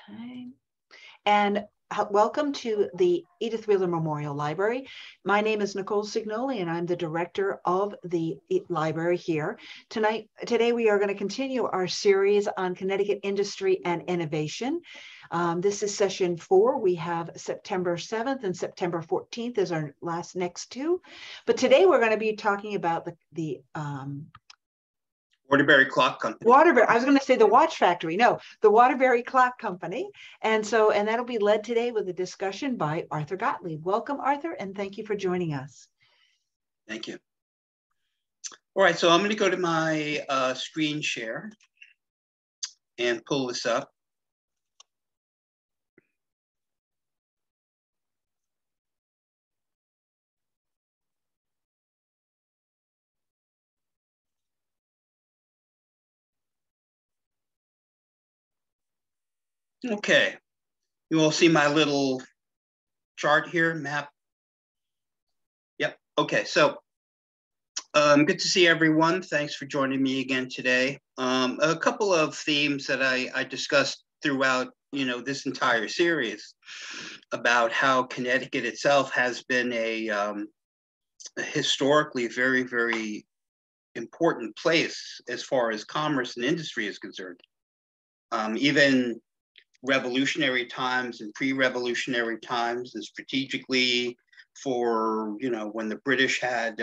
Okay. And welcome to the Edith Wheeler Memorial Library. My name is Nicole Signoli, and I'm the director of the library here. Today we are going to continue our series on Connecticut industry and innovation. This is session 4. We have September 7th and September 14th as our next two. But today we're going to be talking about the Waterbury Clock Company. I was going to say the watch factory. No, the Waterbury Clock Company. And that'll be led today with a discussion by Arthur Gottlieb. Welcome, Arthur, and thank you for joining us. Thank you. All right, so I'm going to go to my screen share and pull this up. Okay, you all see my little chart here, map? Yep, okay, so good to see everyone. Thanks for joining me again today. A couple of themes that I discussed throughout, this entire series about how Connecticut itself has been a historically very, very important place as far as commerce and industry is concerned. Even revolutionary times and pre-revolutionary times, and strategically for, when the British had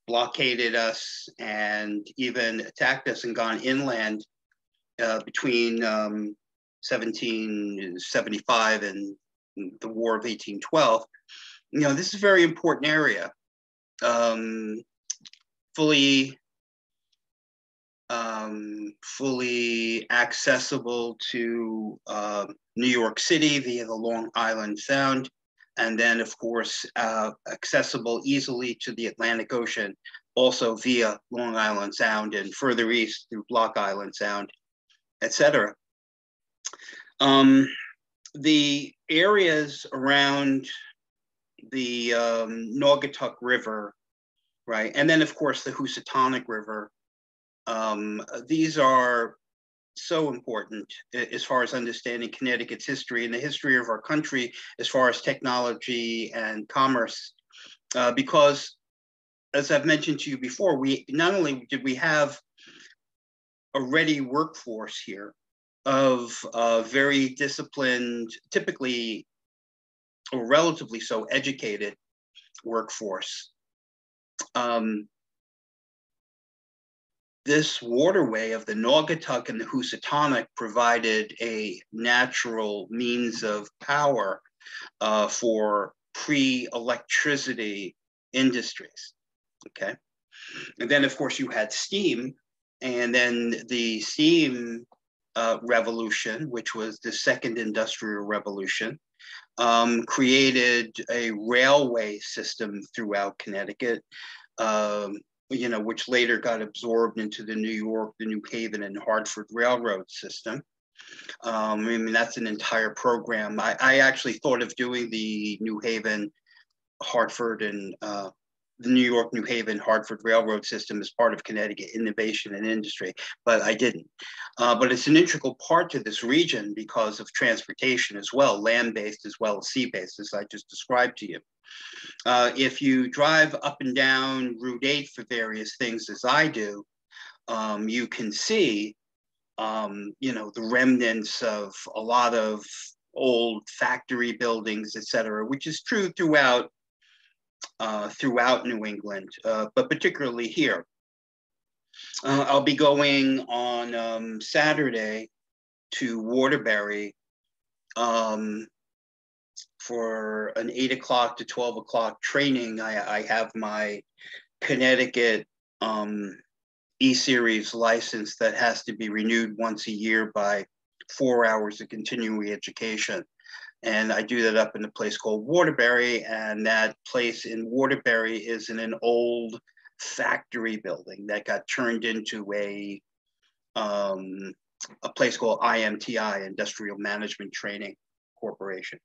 blockaded us and even attacked us and gone inland between 1775 and the War of 1812. This is a very important area, fully accessible to New York City via the Long Island Sound, and then of course accessible easily to the Atlantic Ocean, also via Long Island Sound, and further east through Block Island Sound, etc. The areas around the Naugatuck River, right, and then of course the Housatonic River, these are so important as far as understanding Connecticut's history and the history of our country as far as technology and commerce, because as I've mentioned to you before, we not only did we have a ready workforce here of very disciplined, typically or relatively so educated workforce. This waterway of the Naugatuck and the Housatonic provided a natural means of power for pre-electricity industries, okay? And then of course you had steam, and then the steam revolution, which was the second industrial revolution, created a railway system throughout Connecticut, which later got absorbed into the New York, the New Haven and Hartford Railroad system. That's an entire program. I actually thought of doing the New Haven, Hartford, and the New York, New Haven, Hartford Railroad system as part of Connecticut innovation and industry, but I didn't. But it's an integral part to this region because of transportation as well, land-based as well as sea-based, as I just described to you. If you drive up and down Route 8 for various things, as I do, you can see, the remnants of a lot of old factory buildings, et cetera, which is true throughout New England, but particularly here. I'll be going on Saturday to Waterbury for an 8 o'clock to 12 o'clock training. I have my Connecticut E-Series license that has to be renewed once a year by 4 hours of continuing education. And I do that up in a place called Waterbury, and that place in Waterbury is in an old factory building that got turned into a place called IMTI, Industrial Management Training Corporation,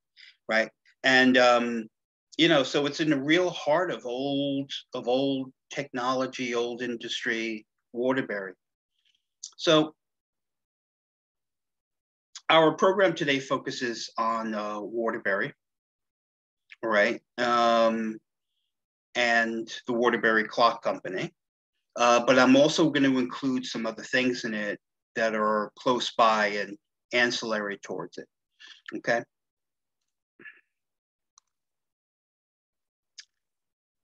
right? And so it's in the real heart of old technology, old industry, Waterbury. So Our program today focuses on Waterbury, right? And the Waterbury Clock Company. But I'm also going to include some other things in it that are close by and ancillary towards it, okay?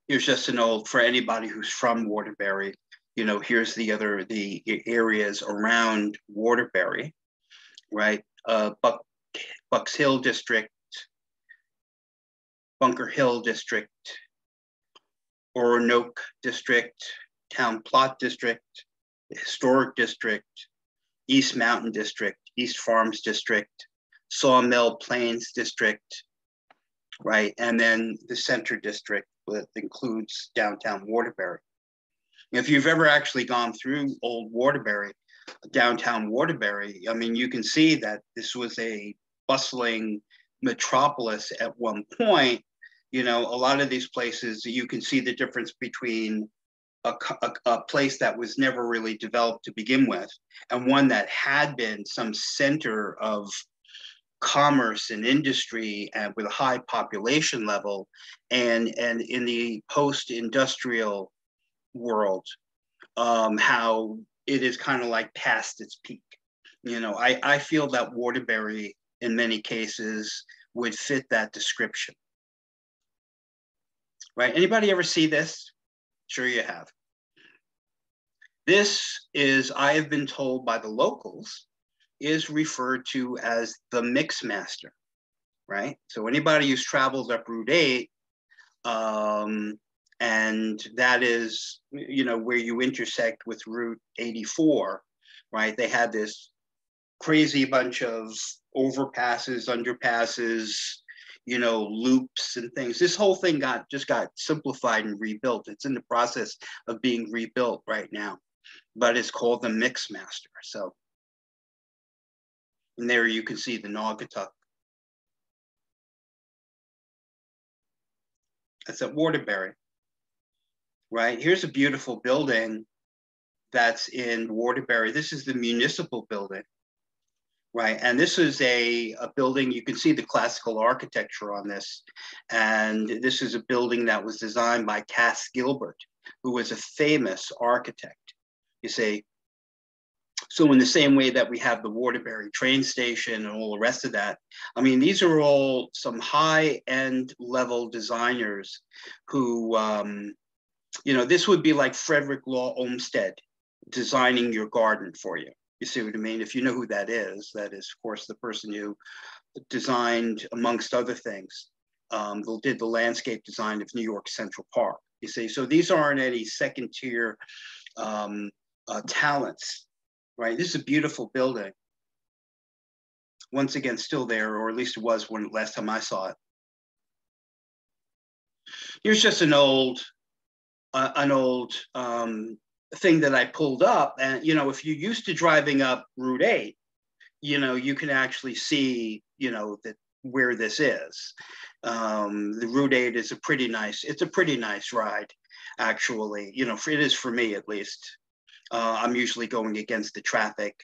Here's just an old, for anybody who's from Waterbury, you know, here's the areas around Waterbury, right? Bucks Hill District, Bunker Hill District, Oronoque District, Town Plot District, Historic District, East Mountain District, East Farms District, Sawmill Plains District, right? And then the Center District that includes downtown Waterbury. If you've ever actually gone through old Waterbury, downtown Waterbury, I mean, you can see that this was a bustling metropolis at one point. You know, a lot of these places, you can see the difference between a place that was never really developed to begin with and one that had been some center of commerce and industry and with a high population level, and in the post-industrial world, how it is kind of like past its peak. You know, I feel that Waterbury in many cases would fit that description. Right? Anybody ever see this? Sure you have. This is, I have been told by the locals, is referred to as the mix master, right? So anybody who's traveled up Route 8, and that is, you know, where you intersect with Route 84, right? They had this crazy bunch of overpasses, underpasses, you know, loops and things. This whole thing just got simplified and rebuilt. It's in the process of being rebuilt right now, but it's called the Mix Master. So, and there you can see the Naugatuck. That's at Waterbury, right? Here's a beautiful building that's in Waterbury. This is the municipal building, right? And this is a building, you can see the classical architecture on this. And this is a building that was designed by Cass Gilbert, who was a famous architect, you see. So in the same way that we have the Waterbury train station and all the rest of that, I mean, these are all some high-end level designers who, you know, this would be like Frederick Law Olmsted designing your garden for you. You see what I mean? If you know who that is, of course, the person who designed, amongst other things, did the landscape design of New York Central Park. You see, so these aren't any second tier talents, right? This is a beautiful building. Once again, still there, or at least it was when last time I saw it. Here's just an old thing that I pulled up. And, you know, if you're used to driving up Route 8, you know, you can actually see, you know, that where this is. The Route 8 is a pretty nice ride, actually. You know, it is for me at least. I'm usually going against the traffic,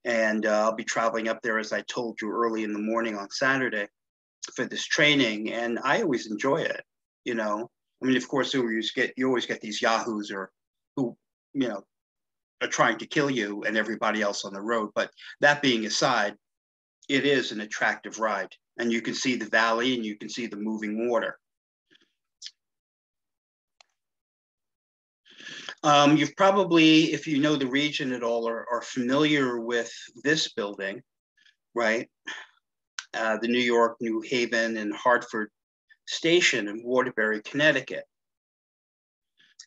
and I'll be traveling up there, as I told you, early in the morning on Saturday for this training, and I always enjoy it. You know, I mean, of course, you always get these yahoos who, you know, are trying to kill you and everybody else on the road. But that being aside, it is an attractive ride, and you can see the valley and you can see the moving water. You've probably, if you know the region at all, are familiar with this building, right? The New York, New Haven, and Hartford Station in Waterbury, Connecticut.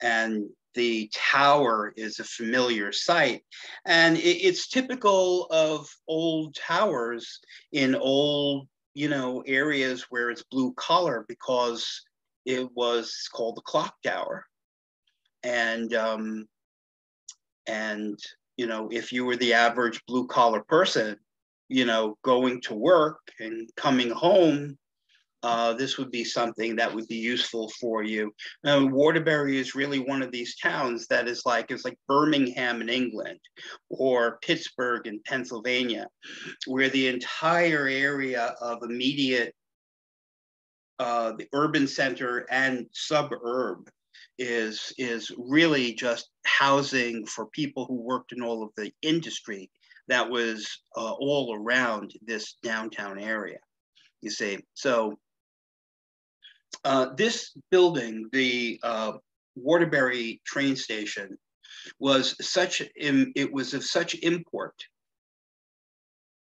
And the tower is a familiar sight. And it's typical of old towers in old, you know, areas where it's blue collar, because it was called the clock tower. And you know, if you were the average blue collar person, you know, going to work and coming home, this would be something that would be useful for you. Now, Waterbury is really one of these towns that is like, it's like Birmingham in England or Pittsburgh in Pennsylvania, where the entire area of immediate, the urban center and suburb is really just housing for people who worked in all of the industry that was all around this downtown area, you see. So this building, the Waterbury train station, was it was of such import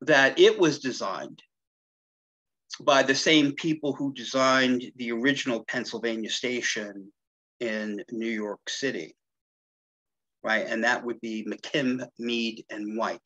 that it was designed by the same people who designed the original Pennsylvania station in New York City, right? And that would be McKim, Mead, and White.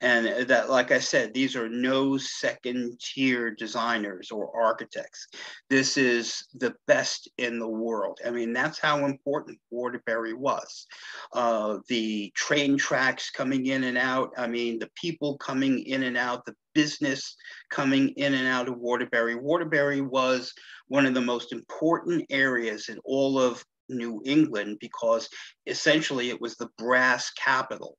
And that, like I said, these are no second-tier designers or architects. This is the best in the world. I mean, that's how important Waterbury was. The train tracks coming in and out, I mean, the people coming in and out, the business coming in and out of Waterbury. Waterbury was one of the most important areas in all of New England because essentially it was the brass capital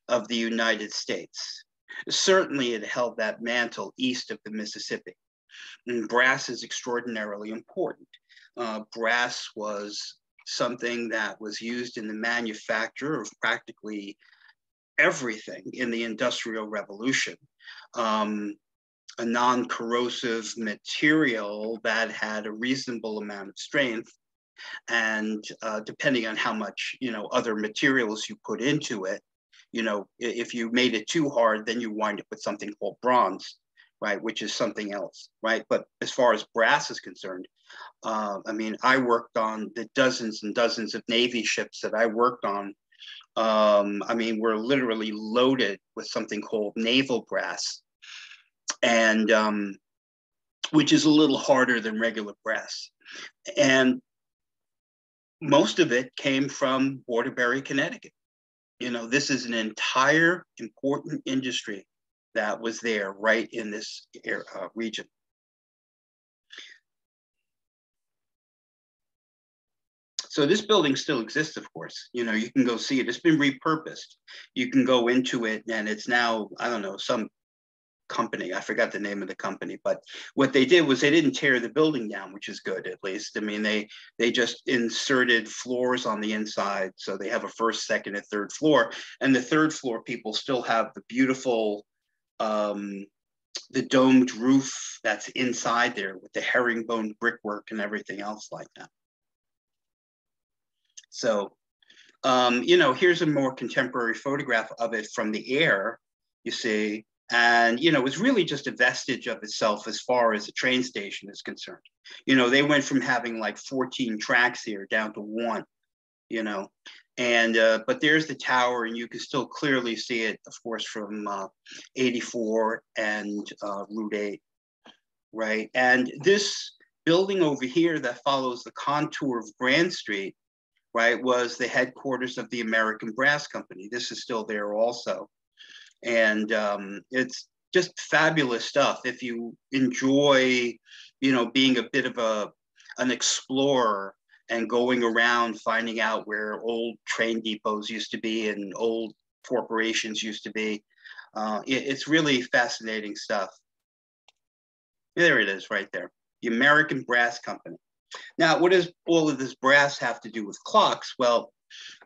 of the United States. Certainly it held that mantle east of the Mississippi. And brass is extraordinarily important. Brass was something that was used in the manufacture of practically everything in the Industrial Revolution. A non-corrosive material that had a reasonable amount of strength, and depending on how much, other materials you put into it, if you made it too hard, then you wind up with something called bronze, right, which is something else, right? But as far as brass is concerned, I mean, I worked on the dozens and dozens of Navy ships that I worked on. I mean, we're literally loaded with something called naval brass, and which is a little harder than regular brass. And most of it came from Waterbury, Connecticut. This is an entire important industry that was there right in this region. So this building still exists, of course. You can go see it. It's been repurposed. You can go into it, and it's now, I don't know, some company. I forgot the name of the company, but what they did was they didn't tear the building down, which is good, at least. I mean, they just inserted floors on the inside. So they have a first, second, and third floor. And the third floor people still have the beautiful, the domed roof that's inside there with the herringbone brickwork and everything else like that. So, here's a more contemporary photograph of it from the air, you see. And, it's really just a vestige of itself as far as the train station is concerned. They went from having like 14 tracks here down to 1, and, but there's the tower, and you can still clearly see it, of course, from 84 and Route 8, right? And this building over here that follows the contour of Grand Street, right, was the headquarters of the American Brass Company. This is still there also. And it's just fabulous stuff. If you enjoy, being a bit of an explorer and going around finding out where old train depots used to be and old corporations used to be, it's really fascinating stuff. There it is right there, the American Brass Company. Now, what does all of this brass have to do with clocks? Well,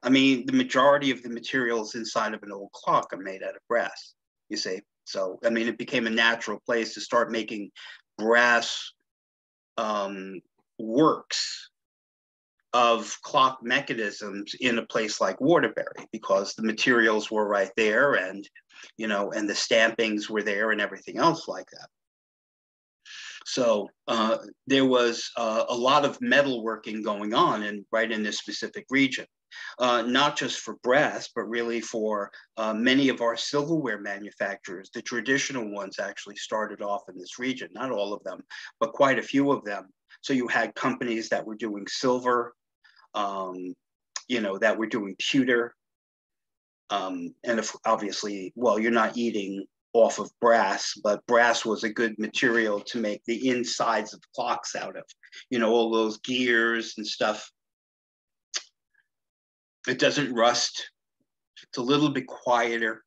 I mean, the majority of the materials inside of an old clock are made out of brass, you see. So, I mean, it became a natural place to start making brass works of clock mechanisms in a place like Waterbury, because the materials were right there, and, and the stampings were there and everything else like that. So there was a lot of metalworking going on right in this specific region. Not just for brass, but really for many of our silverware manufacturers. The traditional ones actually started off in this region, not all of them, but quite a few of them. So you had companies that were doing silver, that were doing pewter. And obviously, well, you're not eating off of brass, but brass was a good material to make the insides of clocks out of, you know, all those gears and stuff. It doesn't rust. It's a little bit quieter.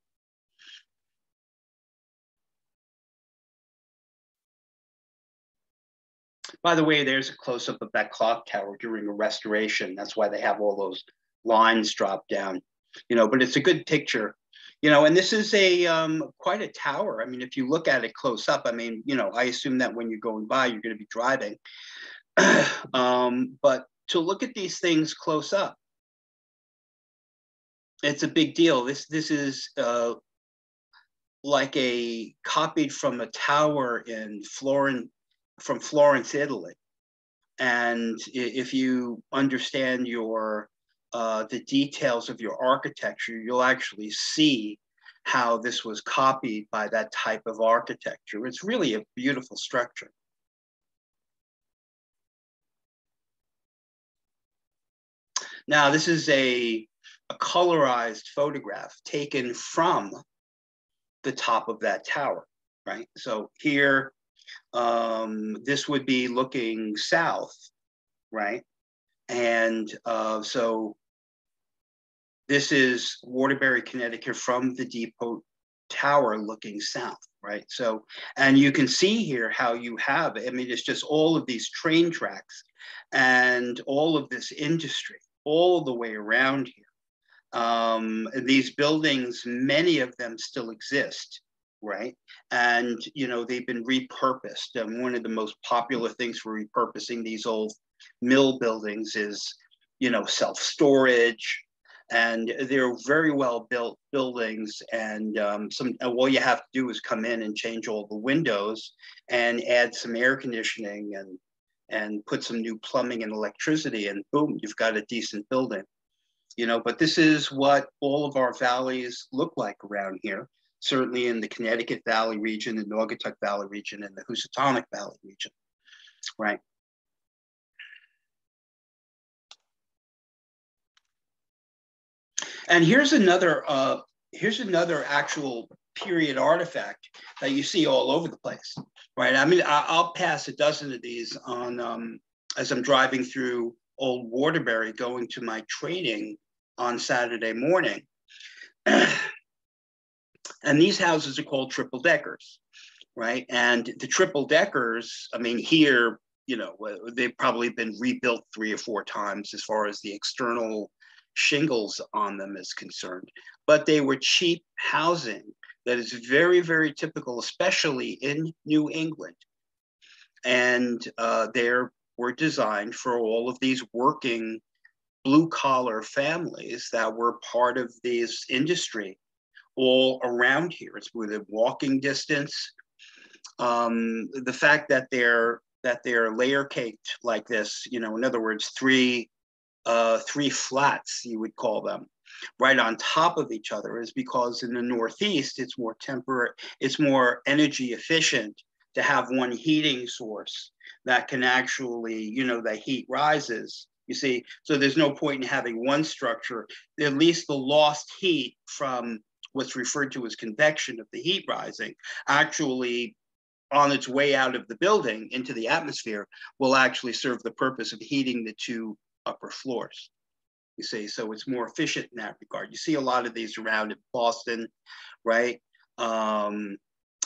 By the way, there's a close-up of that clock tower during a restoration. That's why they have all those lines dropped down, you know, but it's a good picture, you know, and this is a quite a tower. I mean, if you look at it close up, I mean, you know, I assume that when you're going by, you're going to be driving. But to look at these things close up, it's a big deal. This is like a copied from a tower in Florence, Italy. And if you understand your the details of your architecture, you'll actually see how this was copied by that type of architecture. It's really a beautiful structure. Now, this is a colorized photograph taken from the top of that tower, right? So here, this would be looking south, right? And so this is Waterbury, Connecticut from the depot tower looking south, right? So, and you can see here how you have, I mean, it's just all of these train tracks and all of this industry all the way around here. These buildings, many of them still exist, right? And, you know, they've been repurposed. And one of the most popular things for repurposing these old mill buildings is, you know, self-storage. And they're very well built buildings. And all you have to do is come in and change all the windows and add some air conditioning and put some new plumbing and electricity, and boom, you've got a decent building. You know, but this is what all of our valleys look like around here, certainly in the Connecticut Valley region, the Naugatuck Valley region, and the Housatonic Valley region, right? And here's another actual period artifact that you see all over the place, right? I mean, I'll pass a dozen of these on as I'm driving through Old Waterbury going to my training on Saturday morning. And these houses are called triple deckers, right? And the triple deckers, I mean, here, you know, they've probably been rebuilt 3 or 4 times as far as the external shingles on them is concerned, but they were cheap housing that is very, very typical, especially in New England. And they were designed for all of these working blue-collar families that were part of this industry all around here. It's within walking distance. The fact that they're layer caked like this, you know, in other words, three flats, you would call them, right on top of each other, is because in the Northeast, it's more it's more energy efficient to have one heating source that can actually, you know, the heat rises, you see. So there's no point in having one structure. At least the lost heat from what's referred to as convection of the heat rising actually on its way out of the building into the atmosphere will actually serve the purpose of heating the 2 upper floors, you see. So it's more efficient in that regard. You see a lot of these around in Boston, right?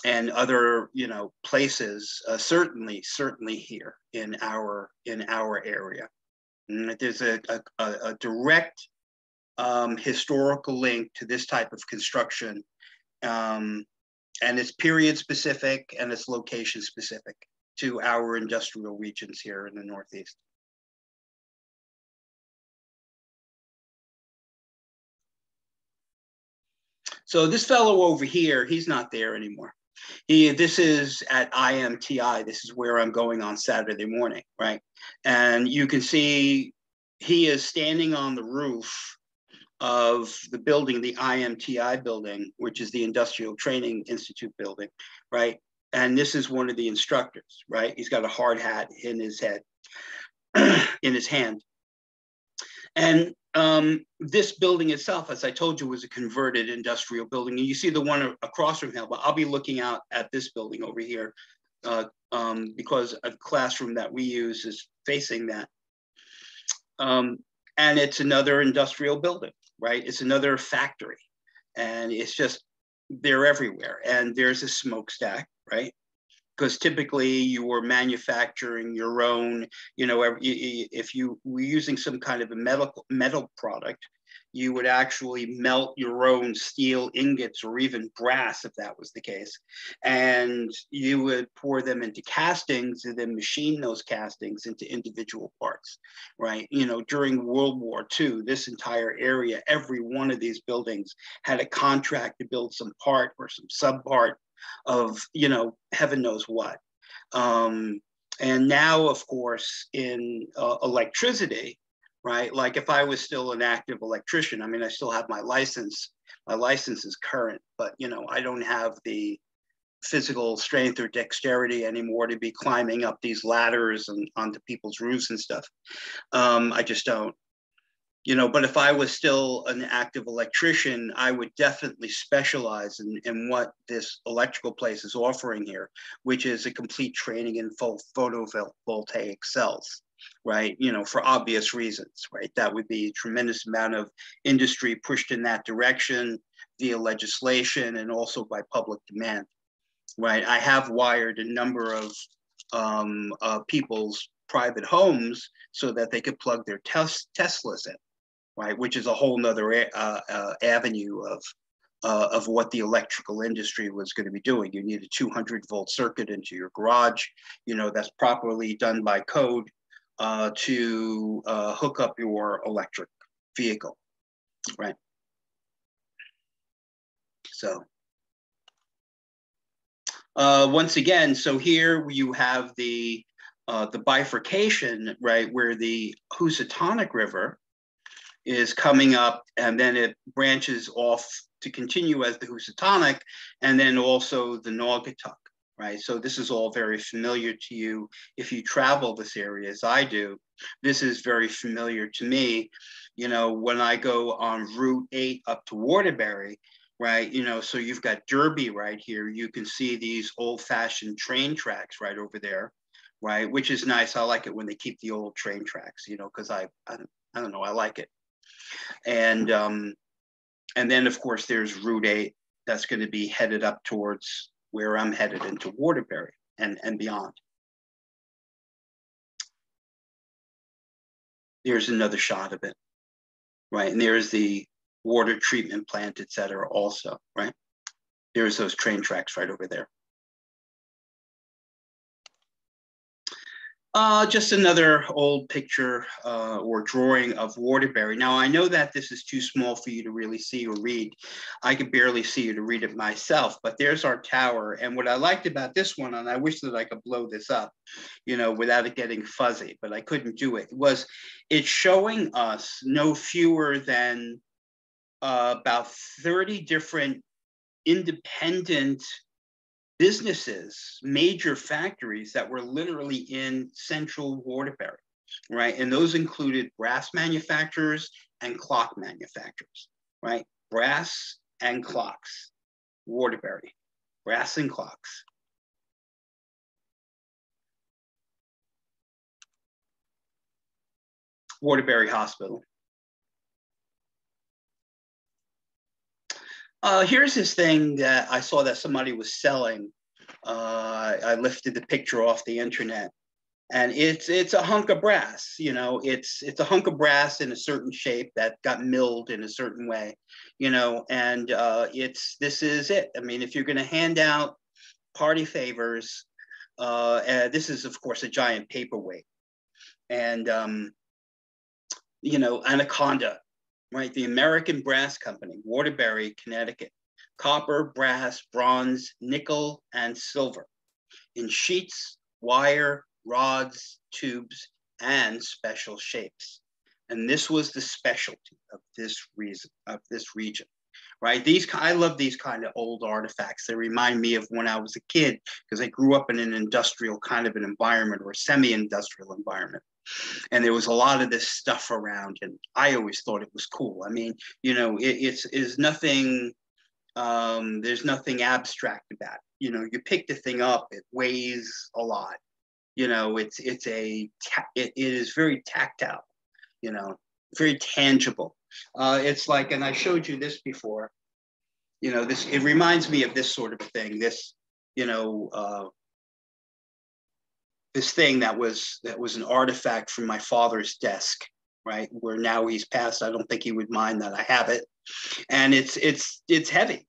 And other, you know, places, certainly here in our area. And there's a direct historical link to this type of construction, and it's period specific and it's location specific to our industrial regions here in the Northeast. So this fellow over here, he's not there anymore. This is at IMTI. This is where I'm going on Saturday morning, right? And you can see he is standing on the roof of the building, the IMTI building, which is the Industrial Training Institute building, right? And this is one of the instructors, right? He's got a hard hat in his head, in his hand. And this building itself, as I told you, was a converted industrial building. And you see the one across from him, but I'll be looking out at this building over here because a classroom that we use is facing that. And it's another industrial building, right? It's another factory. And it's just, they're everywhere. And there's a smokestack, right? Because typically you were manufacturing your own, you know, if you were using some kind of a metal product, you would actually melt your own steel ingots or even brass, if that was the case. And you would pour them into castings and then machine those castings into individual parts, right? You know, during World War II, this entire area, every one of these buildings had a contract to build some part or some subpart of, you know, heaven knows what. And now, of course, in electricity, right? Like if I was still an active electrician, I mean, I still have my license. My license is current, but, you know, I don't have the physical strength or dexterity anymore to be climbing up these ladders and onto people's roofs and stuff. I just don't. You know, but if I was still an active electrician, I would definitely specialize in what this electrical place is offering here, which is a complete training in photovoltaic cells, right? You know, for obvious reasons, right? That would be a tremendous amount of industry pushed in that direction via legislation and also by public demand, right? I have wired a number of people's private homes so that they could plug their Teslas in, right? Which is a whole nother avenue of what the electrical industry was going to be doing. You need a 200-volt circuit into your garage, you know, that's properly done by code to hook up your electric vehicle, right? So once again, so here you have the bifurcation, right, where the Housatonic River is coming up, and then it branches off to continue as the Housatonic, and then also the Naugatuck, right? So this is all very familiar to you if you travel this area, as I do. This is very familiar to me. You know, when I go on Route 8 up to Waterbury, right? You know, so you've got Derby right here. You can see these old-fashioned train tracks right over there, right? Which is nice. I like it when they keep the old train tracks, you know, because I don't know, I like it. And then, of course, there's Route 8 that's going to be headed up towards where I'm headed into Waterbury and beyond. There's another shot of it, right? And there's the water treatment plant, et cetera, also, right? There's those train tracks right over there. Just another old picture or drawing of Waterbury. Now, I know that this is too small for you to really see or read. I could barely see you to read it myself, but there's our tower. And what I liked about this one, and I wish that I could blow this up, you know, without it getting fuzzy, but I couldn't do it, was it's showing us no fewer than about 30 different independent businesses, major factories that were literally in central Waterbury, right? And those included brass manufacturers and clock manufacturers, right? Brass and clocks, Waterbury, brass and clocks. Waterbury Hospital. Here's this thing that I saw that somebody was selling. I lifted the picture off the internet, and it's a hunk of brass. You know, it's a hunk of brass in a certain shape that got milled in a certain way. You know, and this is it. I mean, if you're going to hand out party favors, this is of course a giant paperweight, and you know, Anaconda. Right, the American Brass Company, Waterbury, Connecticut. Copper, brass, bronze, nickel, and silver in sheets, wire, rods, tubes, and special shapes. And this was the specialty of this region, right? I love these kind of old artifacts. They remind me of when I was a kid because I grew up in an industrial kind of an environment or a semi-industrial environment. And there was a lot of this stuff around, and I always thought it was cool. I mean, you know, it's nothing, there's nothing abstract about it. You know, you pick the thing up, it weighs a lot. You know, it is very tactile, you know, very tangible. It's like, and I showed you this before, you know, this, it reminds me of this sort of thing, this, you know, this thing that was an artifact from my father's desk, right? Where now he's passed. I don't think he would mind that I have it. And it's heavy,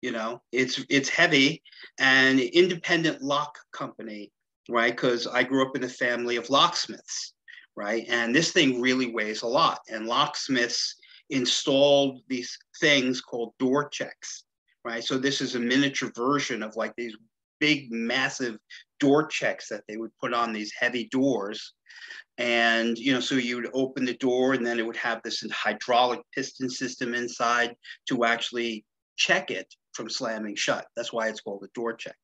you know, it's heavy. And independent lock company, right? Because I grew up in a family of locksmiths, right? And this thing really weighs a lot. And locksmiths installed these things called door checks, right? So this is a miniature version of like these big, massive door checks that they would put on these heavy doors. And, you know, so you would open the door and then it would have this hydraulic piston system inside to actually check it from slamming shut. That's why it's called a door check.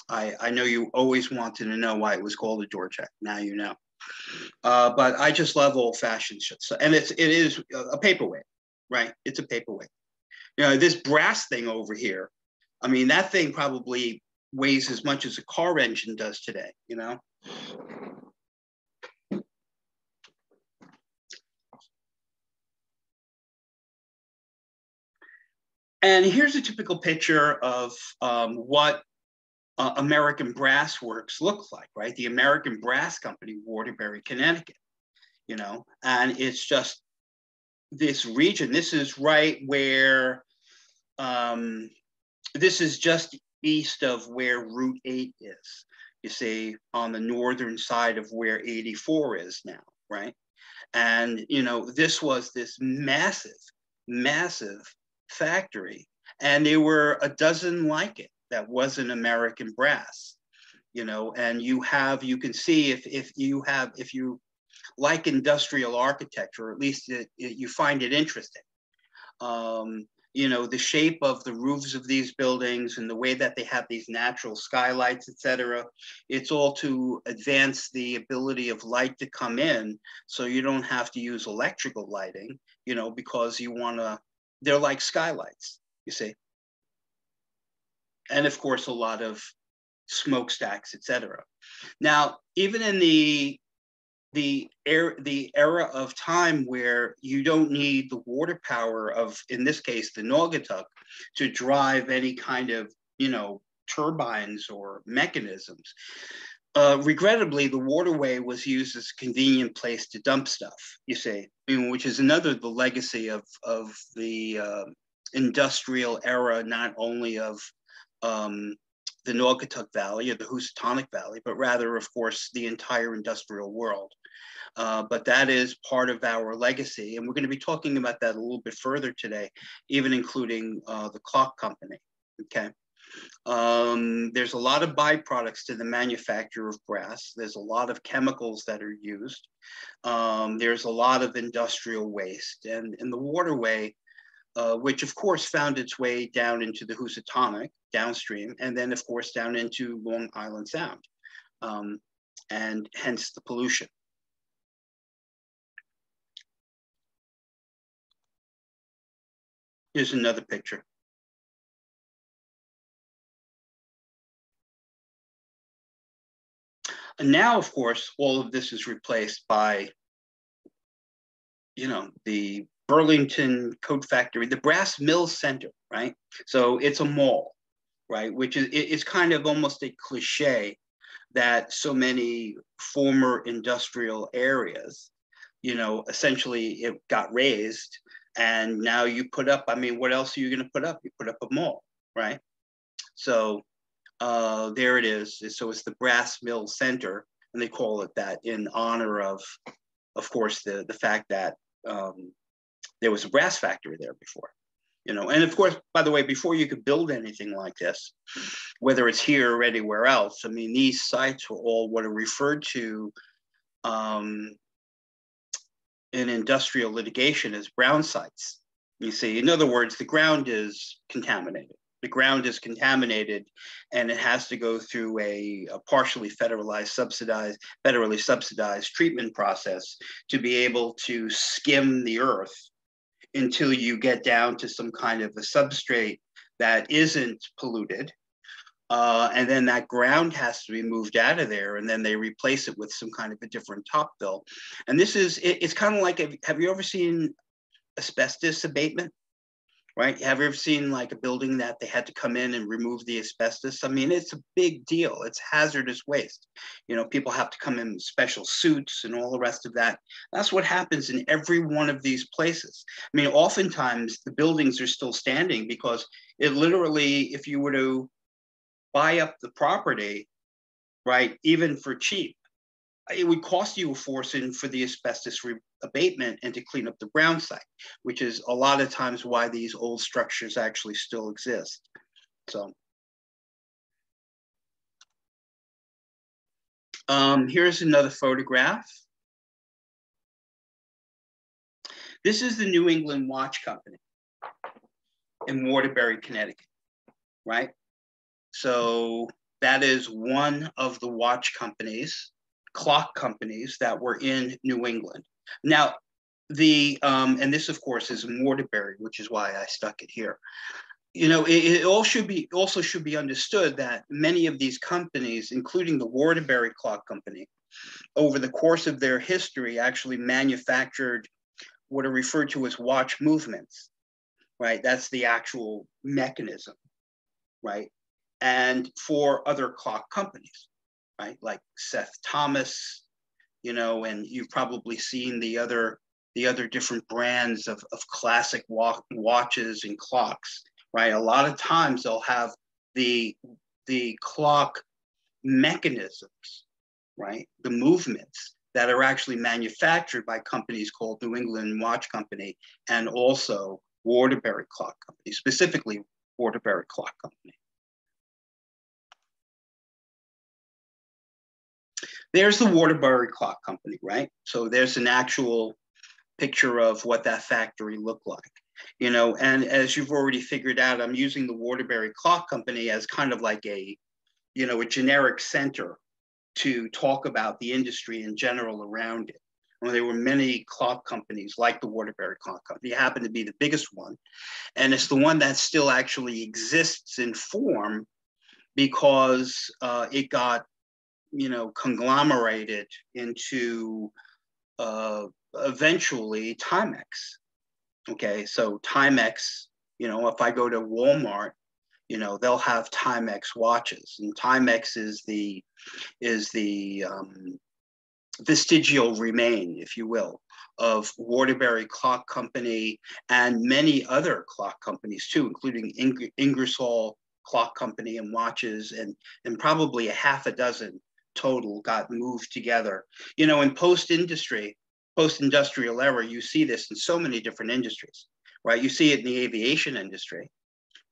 I know you always wanted to know why it was called a door check. Now you know. But I just love old-fashioned shit. So, and it is a paperweight, right? It's a paperweight. You know, this brass thing over here, I mean, that thing probably weighs as much as a car engine does today, you know? And here's a typical picture of what American Brass Works looks like, right? The American Brass Company, Waterbury, Connecticut, you know? And it's just this region. This is right where, this is just east of where Route 8 is. You see, on the northern side of where 84 is now, right? And, you know, this was this massive, massive factory. And there were a dozen like it that wasn't American Brass, you know, and you can see if you like industrial architecture, or at least you find it interesting. You know, the shape of the roofs of these buildings and the way that they have these natural skylights, et cetera, it's all to advance the ability of light to come in. So you don't have to use electrical lighting, you know, because they're like skylights, you see. And of course, a lot of smokestacks, et cetera. Now, even in the era of time where you don't need the water power of, in this case, the Naugatuck, to drive any kind of, you know, turbines or mechanisms. Regrettably, the waterway was used as a convenient place to dump stuff, you see, I mean, which is the legacy of the industrial era, not only of the Naugatuck Valley or the Housatonic Valley, but rather, of course, the entire industrial world. But that is part of our legacy. And we're going to be talking about that a little bit further today, even including the clock company, okay? There's a lot of byproducts to the manufacture of brass. There's a lot of chemicals that are used. There's a lot of industrial waste. And in the waterway, which of course found its way down into the Housatonic downstream, and then of course down into Long Island Sound, and hence the pollution. Here's another picture. And now, of course, all of this is replaced by, you know, the Burlington Coat Factory, the Brass Mills Center, right? So it's a mall, right? Which is, it's kind of almost a cliche that so many former industrial areas, you know, essentially it got razed, and now you put up, I mean, what else are you going to put up? You put up a mall, right? So there it is. So it's the Brass Mill Center, and they call it that in honor of course, the fact that there was a brass factory there before, you know. And of course, by the way, before you could build anything like this, whether it's here or anywhere else, I mean, these sites were all what are referred to in industrial litigation as brown sites. You see, in other words, the ground is contaminated, the ground is contaminated, and it has to go through a partially federally subsidized treatment process to be able to skim the earth until you get down to some kind of a substrate that isn't polluted. And then that ground has to be moved out of there, and then they replace it with some kind of a different top fill. And this is, it's kind of like, have you ever seen asbestos abatement? Right? Have you ever seen like a building that they had to come in and remove the asbestos? I mean, it's a big deal. It's hazardous waste. You know, people have to come in with special suits and all the rest of that. That's what happens in every one of these places. I mean, oftentimes the buildings are still standing because it literally, if you were to buy up the property, right, even for cheap, it would cost you a fortune for the asbestos abatement and to clean up the ground site, which is a lot of times why these old structures actually still exist. So here's another photograph. This is the New England Watch Company in Waterbury, Connecticut, right? So that is one of the watch companies, clock companies that were in New England. Now, and this, of course, is in Waterbury, which is why I stuck it here. You know, it also should be understood that many of these companies, including the Waterbury Clock Company, over the course of their history, actually manufactured what are referred to as watch movements, right? That's the actual mechanism, right? And for other clock companies, right? Like Seth Thomas, you know, and you've probably seen the other different brands of classic watches and clocks, right? A lot of times they'll have the clock mechanisms, right? The movements that are actually manufactured by companies called New England Watch Company and also Waterbury Clock Company, specifically Waterbury Clock Company. There's the Waterbury Clock Company, right? So there's an actual picture of what that factory looked like, you know, and as you've already figured out, I'm using the Waterbury Clock Company as kind of like a, you know, a generic center to talk about the industry in general around it. Well, there were many clock companies like the Waterbury Clock Company. It happened to be the biggest one. And it's the one that still actually exists in form because it got, you know, conglomerated into eventually Timex. Okay, so Timex, you know, if I go to Walmart, you know, they'll have Timex watches, and Timex is the vestigial remain, if you will, of Waterbury Clock Company and many other clock companies too, including Ingersoll Clock Company and watches, and probably a half a dozen total got moved together. You know, in post-industrial era, you see this in so many different industries, right? You see it in the aviation industry,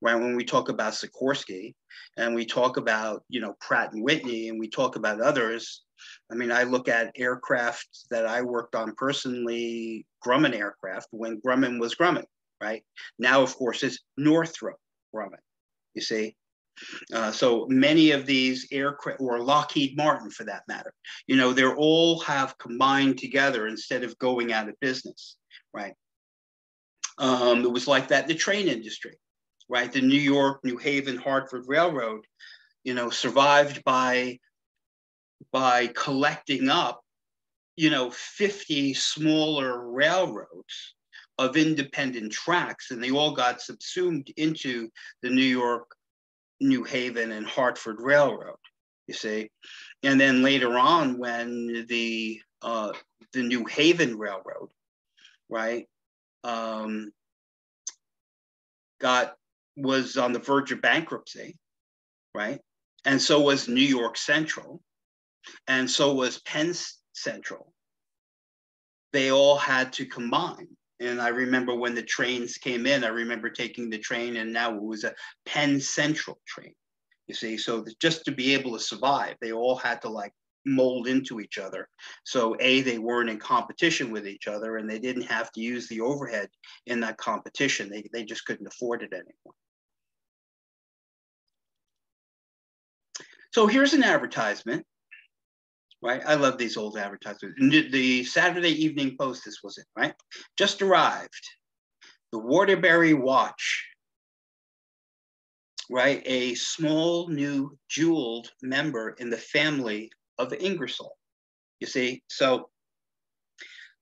right? When we talk about Sikorsky and we talk about, you know, Pratt and Whitney and we talk about others. I mean, I look at aircraft that I worked on personally, Grumman aircraft, when Grumman was Grumman, right? Now, of course, it's Northrop Grumman, you see? So many of these aircraft, or Lockheed Martin for that matter, you know, they're all have combined together instead of going out of business, right? It was like that in the train industry, right? The New York, New Haven, Hartford Railroad, you know, survived by collecting up, you know, 50 smaller railroads of independent tracks, and they all got subsumed into the New York, New Haven, and Hartford Railroad, you see. And then later on, when the New Haven Railroad, right, was on the verge of bankruptcy, right, and so was New York Central, and so was Penn Central. They all had to combine. And I remember when the trains came in, I remember taking the train, and now it was a Penn Central train, you see. So just to be able to survive, they all had to like mold into each other. So they weren't in competition with each other, and they didn't have to use the overhead in that competition. They just couldn't afford it anymore. So here's an advertisement, right? I love these old advertisements. The Saturday Evening Post, this was it, right? Just arrived, the Waterbury watch, right? A small new jeweled member in the family of Ingersoll. You see, so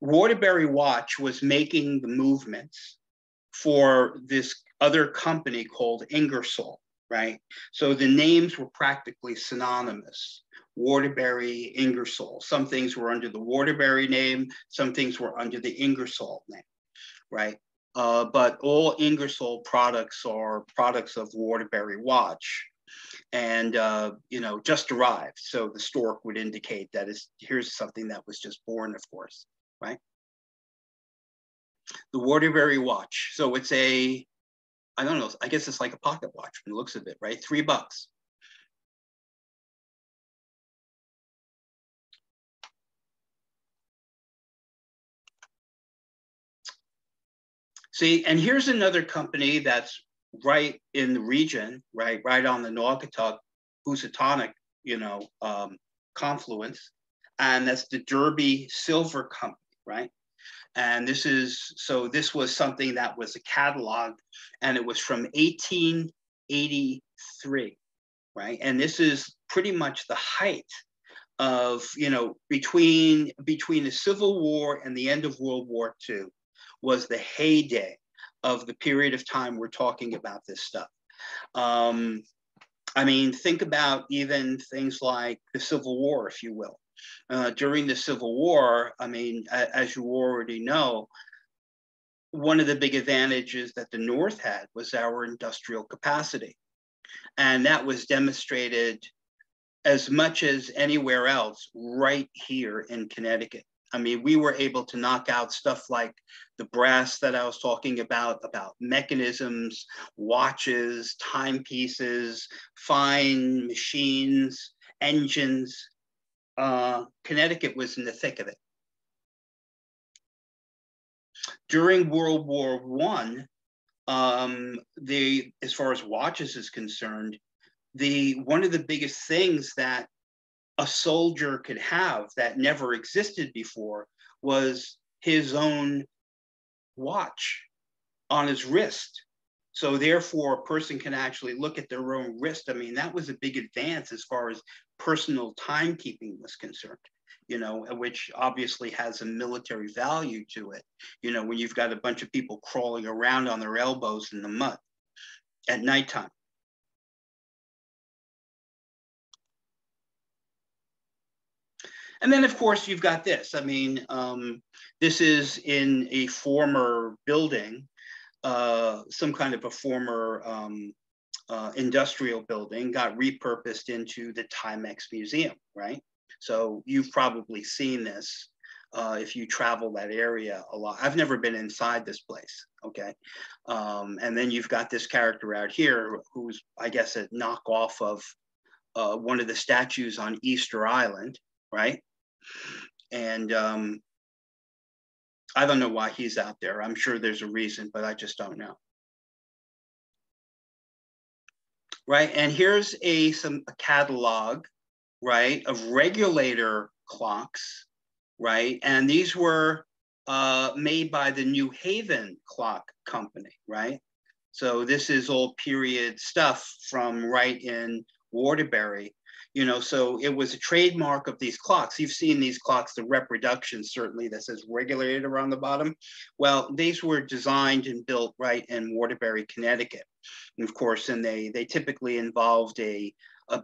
Waterbury Watch was making the movements for this other company called Ingersoll, right? So the names were practically synonymous. Waterbury, Ingersoll. Some things were under the Waterbury name, some things were under the Ingersoll name, right? But all Ingersoll products are products of Waterbury Watch. And, you know, just arrived. So the stork would indicate that here's something that was just born, of course, right? The Waterbury watch. So it's I don't know, I guess it's like a pocket watch from the looks of it, right? $3. See, and here's another company that's right in the region, right on the Naugatuck, Housatonic, you know, confluence. And that's the Derby Silver Company, right? And this was something that was a catalog, and it was from 1883, right? And this is pretty much the height of, you know, between the Civil War and the end of World War II was the heyday of the period of time we're talking about this stuff. I mean, think about even things like the Civil War, if you will. During the Civil War, I mean, as you already know, one of the big advantages that the North had was our industrial capacity. And that was demonstrated as much as anywhere else right here in Connecticut. I mean, we were able to knock out stuff like the brass that I was talking about mechanisms, watches, timepieces, fine machines, engines. Connecticut was in the thick of it. During World War I, as far as watches is concerned, one of the biggest things that a soldier could have that never existed before was his own watch on his wrist. So therefore, a person can actually look at their own wrist. I mean, that was a big advance as far as personal timekeeping was concerned, you know, which obviously has a military value to it. You know, when you've got a bunch of people crawling around on their elbows in the mud at nighttime. And then, of course, you've got this. I mean, this is in a former building, some kind of a former industrial building, got repurposed into the Timex Museum, right? So you've probably seen this if you travel that area a lot. I've never been inside this place, okay? And then you've got this character out here who's, I guess, a knockoff of one of the statues on Easter Island, right? And I don't know why he's out there. I'm sure there's a reason, but I just don't know. Right, and here's a catalog, right, of regulator clocks, right? And these were made by the New Haven Clock Company, right? So this is all period stuff from right in Waterbury. You know, so it was a trademark of these clocks. You've seen these clocks, the reproduction certainly that says regulator on the bottom. Well, these were designed and built right in Waterbury, Connecticut. And of course, and they typically involved a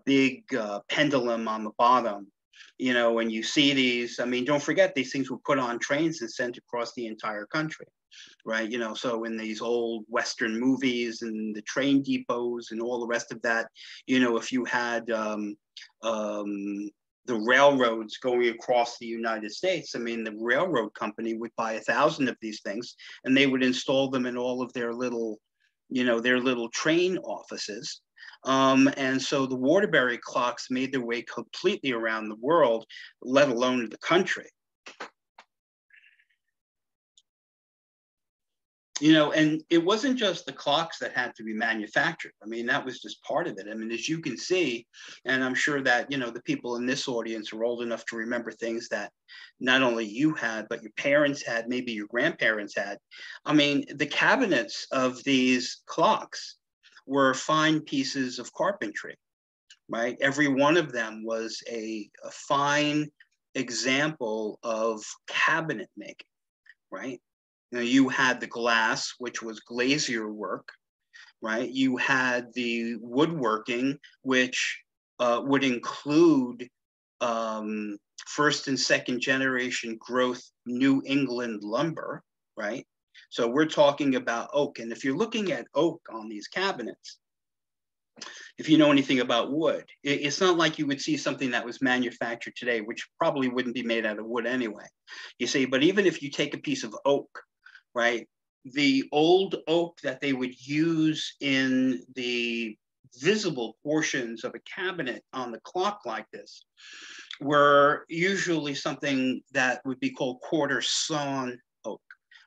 big pendulum on the bottom. You know, when you see these, I mean, don't forget these things were put on trains and sent across the entire country. Right, you know, so in these old Western movies and the train depots and all the rest of that, you know, if you had the railroads going across the United States, I mean, the railroad company would buy 1,000 of these things and they would install them in all of their little, you know, their little train offices. And so the Waterbury clocks made their way completely around the world, let alone the country. you know, and it wasn't just the clocks that had to be manufactured. I mean, that was just part of it. I mean, as you can see, and I'm sure that, you know, the people in this audience are old enough to remember things that not only you had, but your parents had, maybe your grandparents had. I mean, the cabinets of these clocks were fine pieces of carpentry, right? Every one of them was a fine example of cabinet making, right? You know, you had the glass, which was glazier work, right? You had the woodworking, which would include first and second generation growth New England lumber, right? So we're talking about oak. And if you're looking at oak on these cabinets, if you know anything about wood, it's not like you would see something that was manufactured today, which probably wouldn't be made out of wood anyway. You see, but even if you take a piece of oak, right, the old oak that they would use in the visible portions of a cabinet on the clock like this were usually something that would be called quarter sawn oak,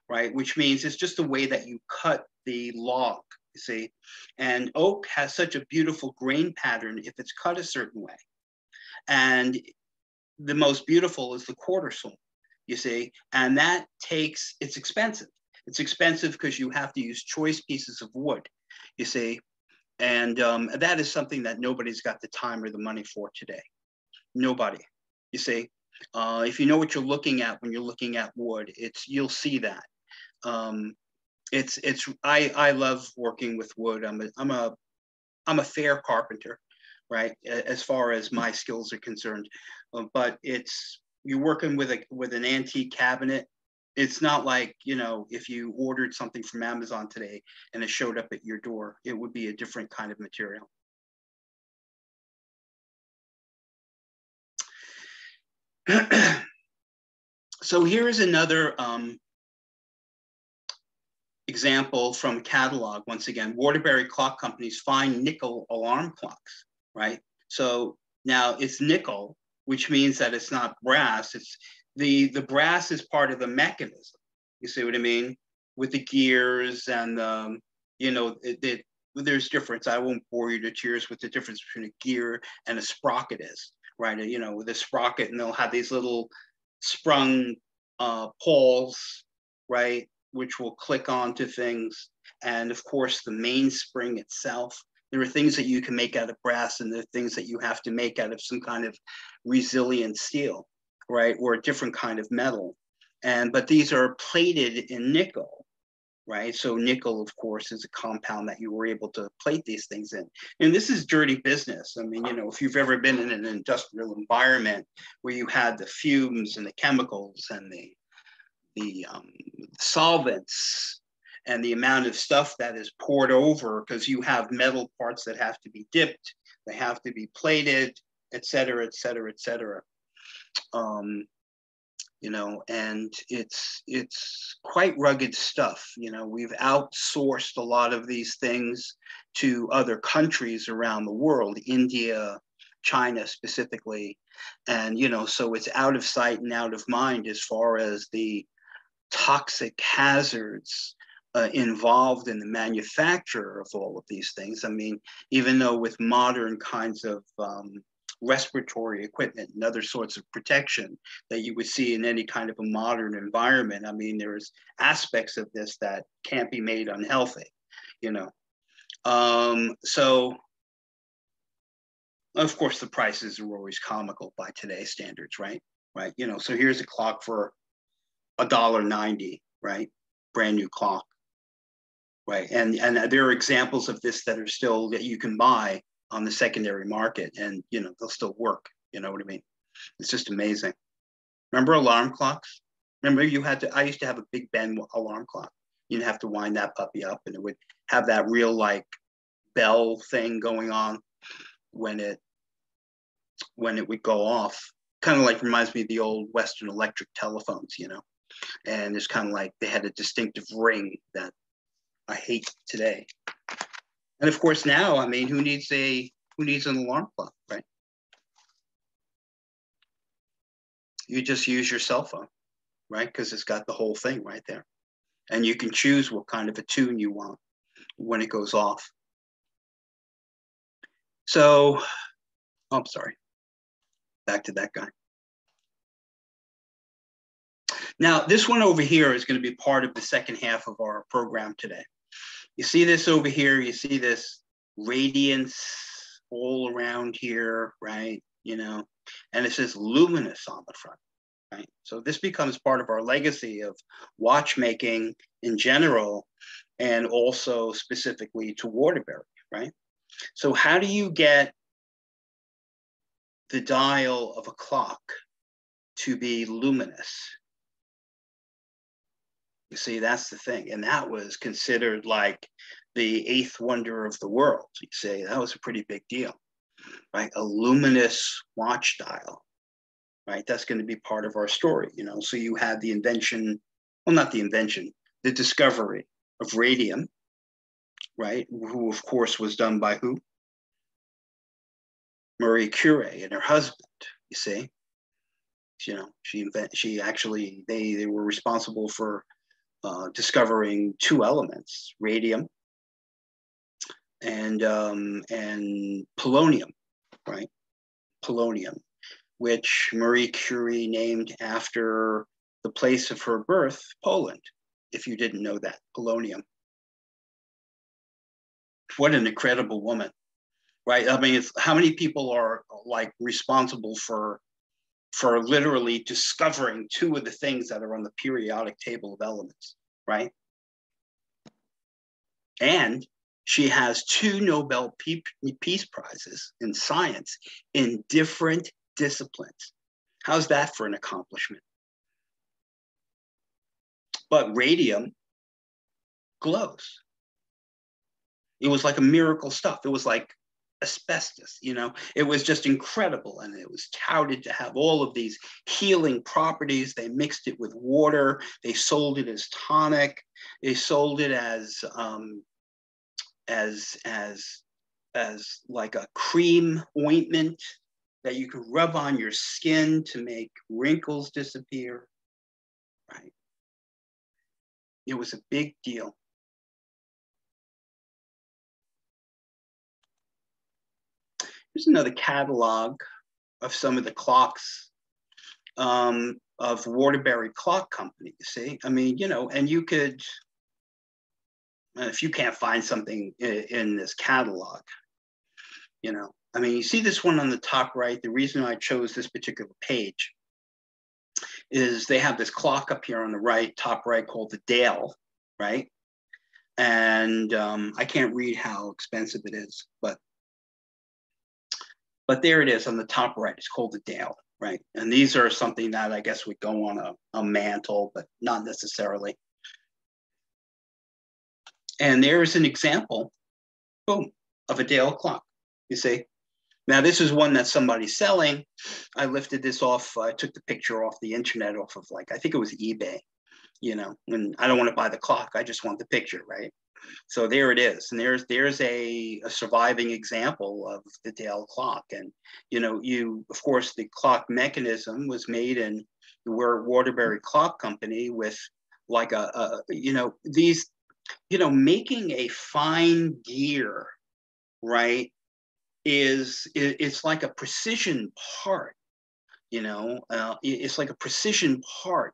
right? Which means it's just the way that you cut the log, you see. And oak has such a beautiful grain pattern if it's cut a certain way. And the most beautiful is the quarter sawn, you see. And that takes, it's expensive. It's expensive because you have to use choice pieces of wood, you see. And that is something that nobody's got the time or the money for today. Nobody, you see. If you know what you're looking at when you're looking at wood, you'll see that. I love working with wood. I'm a fair carpenter, right? As far as my skills are concerned, but you're working with an antique cabinet. It's not like, you know, if you ordered something from Amazon today and it showed up at your door, it would be a different kind of material. So here is another example from a catalog. Once again, Waterbury Clock Company's fine nickel alarm clocks, right? So now it's nickel, which means that it's not brass. It's the brass is part of the mechanism. You see what I mean? With the gears and you know, there's difference. I won't bore you to tears with the difference between a gear and a sprocket is, right? You know, with a sprocket, and they'll have these little sprung pawls, right, which will click onto things. And of course, the mainspring itself. There are things that you can make out of brass, and there are things that you have to make out of some kind of resilient steel, right, or a different kind of metal. But these are plated in nickel, right? So nickel, of course, is a compound that you were able to plate these things in. And this is dirty business. I mean, you know, if you've ever been in an industrial environment where you had the fumes and the chemicals and the solvents and the amount of stuff that is poured over, because you have metal parts that have to be dipped, they have to be plated, et cetera, et cetera, et cetera. You know, and it's quite rugged stuff. You know, we've outsourced a lot of these things to other countries around the world, India, China specifically. And, you know, so it's out of sight and out of mind as far as the toxic hazards involved in the manufacture of all of these things. I mean, even though with modern kinds of respiratory equipment and other sorts of protection that you would see in any kind of a modern environment, I mean, there's aspects of this that can't be made unhealthy, you know. So, of course, the prices are always comical by today's standards, right? Right. You know, so here's a clock for $1.90, right? Brand new clock, right? And there are examples of this that are still that you can buy on the secondary market, and you know they'll still work. You know what I mean? It's just amazing. Remember alarm clocks? Remember I used to have a Big Ben alarm clock. You'd have to wind that puppy up, and it would have that real like bell thing going on when it would go off. Kind of like reminds me of the old Western Electric telephones, you know. And it's kind of like they had a distinctive ring that I hate today. And of course now, I mean, who needs an alarm clock, right? You just use your cell phone, right? Because it's got the whole thing right there. And you can choose what kind of a tune you want when it goes off. So, oh, I'm sorry. Back to that guy. Now, this one over here is going to be part of the second half of our program today. You see this over here, you see this radiance all around here, right? You know, and it says luminous on the front, right? So this becomes part of our legacy of watchmaking in general, and also specifically to Waterbury, right? So how do you get the dial of a clock to be luminous? You see, that's the thing. And that was considered like the eighth wonder of the world. You say that was a pretty big deal, right? A luminous watch dial, right? That's going to be part of our story, you know? So you had the invention, well, not the invention, the discovery of radium, right? Who, of course, was done by who? Marie Curie and her husband, you see? You know, she actually, they were responsible for discovering two elements, radium and polonium, right? Polonium, which Marie Curie named after the place of her birth, Poland, if you didn't know that, polonium. What an incredible woman, right? I mean, it's, how many people are like responsible for literally discovering two of the things that are on the periodic table of elements, right? And she has 2 Nobel Peace Prizes in science in different disciplines. How's that for an accomplishment? But radium glows. It was like a miracle stuff. It was like asbestos, you know, it was just incredible. And it was touted to have all of these healing properties. They mixed it with water. They sold it as tonic. They sold it as like a cream ointment that you could rub on your skin to make wrinkles disappear, right? It was a big deal. Here's another catalog of some of the clocks of Waterbury Clock Company, you see? I mean, you know, and you could, if you can't find something in this catalog, you know, I mean, you see this one on the top right. The reason I chose this particular page is they have this clock up here on the right, top right, called the Dale, right? And I can't read how expensive it is, but there it is on the top right. It's called the Dale, right? And these are something that I guess would go on a mantle, but not necessarily. And there's an example, boom, of a Dale clock, you see? Now, this is one that somebody's selling. I lifted this off, I took the picture off the internet, off of like, I think it was eBay, you know, and I don't want to buy the clock, I just want the picture, right? So there it is. And there's a surviving example of the Dale clock. And, you know, of course, the clock mechanism was made in the Waterbury Clock Company with like you know, these, you know, making a fine gear, right, it's like a precision part, you know, it's like a precision part.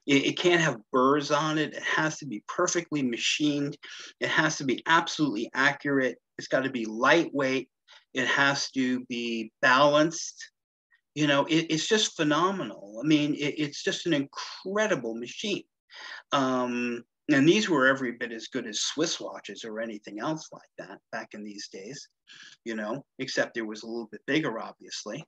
It can't have burrs on it. It has to be perfectly machined. It has to be absolutely accurate. It's got to be lightweight. It has to be balanced. You know, it's just phenomenal. I mean, it's just an incredible machine. And these were every bit as good as Swiss watches or anything else like that back in these days, you know, except it was a little bit bigger, obviously.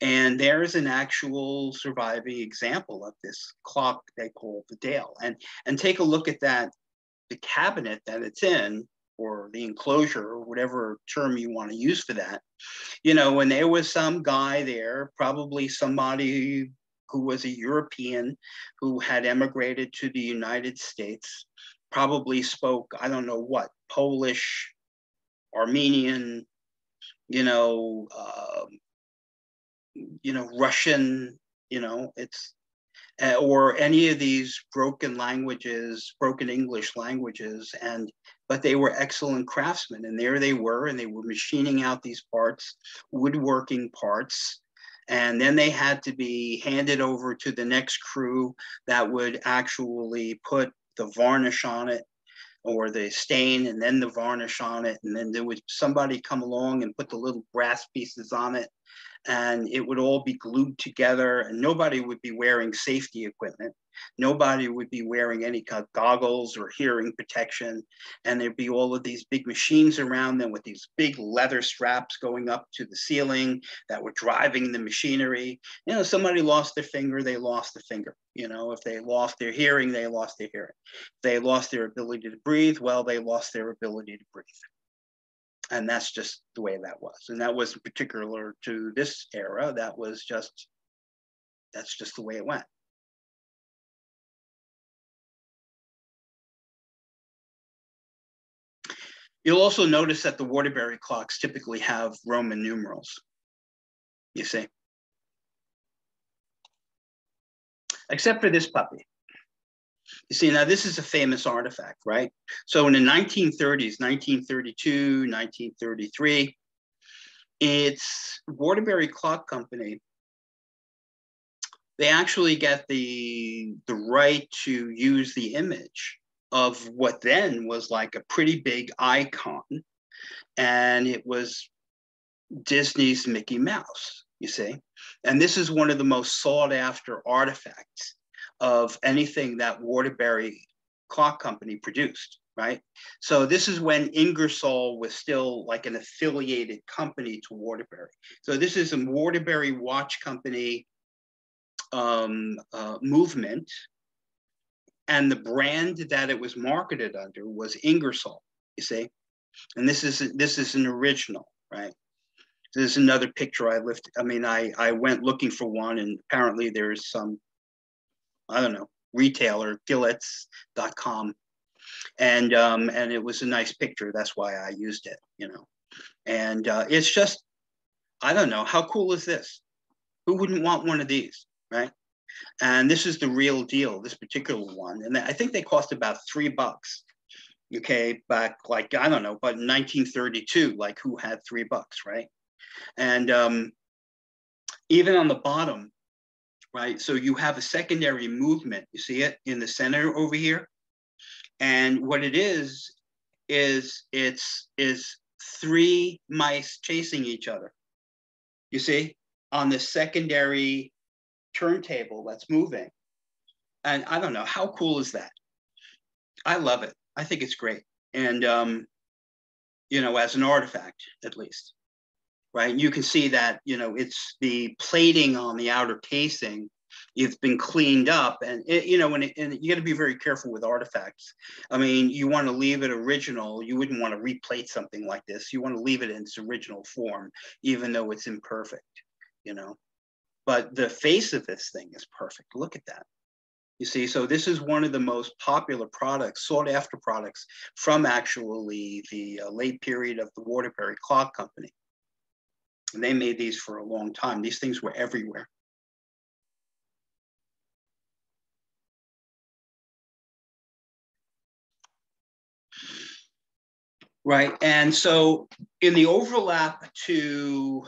And there's an actual surviving example of this clock they call the Dale. And take a look at that, the cabinet that it's in, or the enclosure, or whatever term you want to use for that. You know, and there was some guy there, probably somebody who was a European who had emigrated to the United States, probably spoke, I don't know what, Polish, Armenian, you know, Russian, you know, or any of these broken languages, broken English languages, but they were excellent craftsmen, and there they were machining out these parts, woodworking parts, and then they had to be handed over to the next crew that would actually put the varnish on it, or the stain, and then the varnish on it, and then there would somebody come along and put the little brass pieces on it, and it would all be glued together, and nobody would be wearing safety equipment. Nobody would be wearing any kind of goggles or hearing protection. And there'd be all of these big machines around them with these big leather straps going up to the ceiling that were driving the machinery. You know, somebody lost their finger, they lost the finger. You know, if they lost their hearing, they lost their hearing. If they lost their ability to breathe, well, they lost their ability to breathe. And that's just the way that was. And that wasn't particular to this era. That's just the way it went. You'll also notice that the Waterbury clocks typically have Roman numerals, you see. Except for this puppy. You see, now this is a famous artifact, right? So in the 1930s, 1932, 1933, it's Waterbury Clock Company. They actually get the right to use the image of what then was like a pretty big icon. And it was Disney's Mickey Mouse, you see. And this is one of the most sought after artifacts of anything that Waterbury Clock Company produced, right? So this is when Ingersoll was still like an affiliated company to Waterbury. So this is a Waterbury Watch Company movement, and the brand that it was marketed under was Ingersoll, you see. And this is an original, right? This is another picture I lifted. I mean, I went looking for one, and apparently there's some, I don't know, retailer, Gillets.com. And it was a nice picture. That's why I used it, you know. And it's just, I don't know, how cool is this? Who wouldn't want one of these, right? And this is the real deal, this particular one. And I think they cost about $3. Okay, back like, I don't know, but in 1932, like who had $3, right? And even on the bottom, right? So you have a secondary movement. You see it in the center over here? And what it is three mice chasing each other. You see, on the secondary turntable that's moving. And I don't know, how cool is that? I love it. I think it's great. And, you know, as an artifact, at least, right? You can see that, you know, it's the plating on the outer casing. It's been cleaned up, and you know, and you got to be very careful with artifacts. I mean, you want to leave it original. You wouldn't want to replate something like this. You want to leave it in its original form, even though it's imperfect, you know. But the face of this thing is perfect. Look at that. You see, so this is one of the most popular products, sought after products from actually the late period of the Waterbury Clock Company. And they made these for a long time. These things were everywhere. Right, and so in the overlap to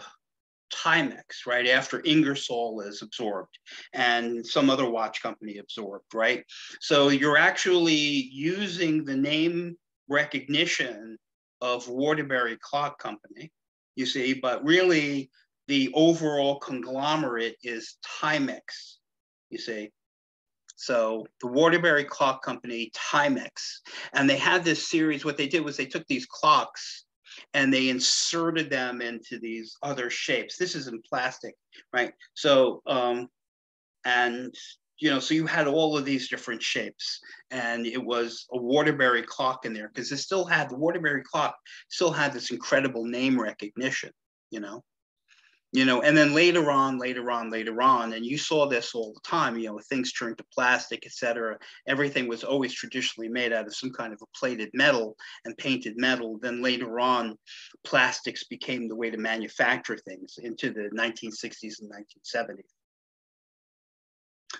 Timex, right, after Ingersoll is absorbed and some other watch company absorbed, right? So you're actually using the name recognition of Waterbury Clock Company, you see, but really the overall conglomerate is Timex, you see. So the Waterbury Clock Company, Timex, and they had this series. What they did was they took these clocks and they inserted them into these other shapes. This is in plastic, right? So, and you know, so you had all of these different shapes, and it was a Waterbury clock in there because it still had, the Waterbury clock still had this incredible name recognition, you know, and then later on, and you saw this all the time, you know, things turned to plastic, etc. Everything was always traditionally made out of some kind of a plated metal and painted metal. Then later on, plastics became the way to manufacture things into the 1960s and 1970s.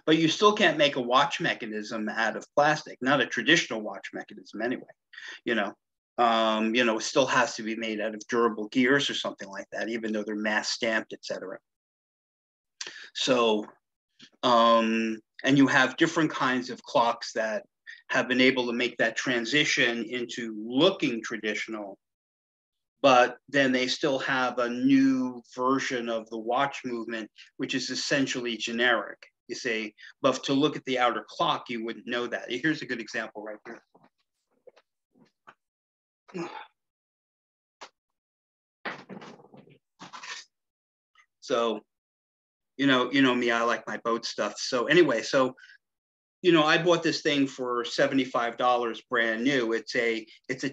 But you still can't make a watch mechanism out of plastic, not a traditional watch mechanism anyway. It still has to be made out of durable gears or something like that, even though they're mass stamped, etc. So, and you have different kinds of clocks that have been able to make that transition into looking traditional, but then they still have a new version of the watch movement, which is essentially generic. You say, but to look at the outer clock, you wouldn't know that. Here's a good example right here. So, you know me, I like my boat stuff. So anyway, I bought this thing for $75 brand new. It's a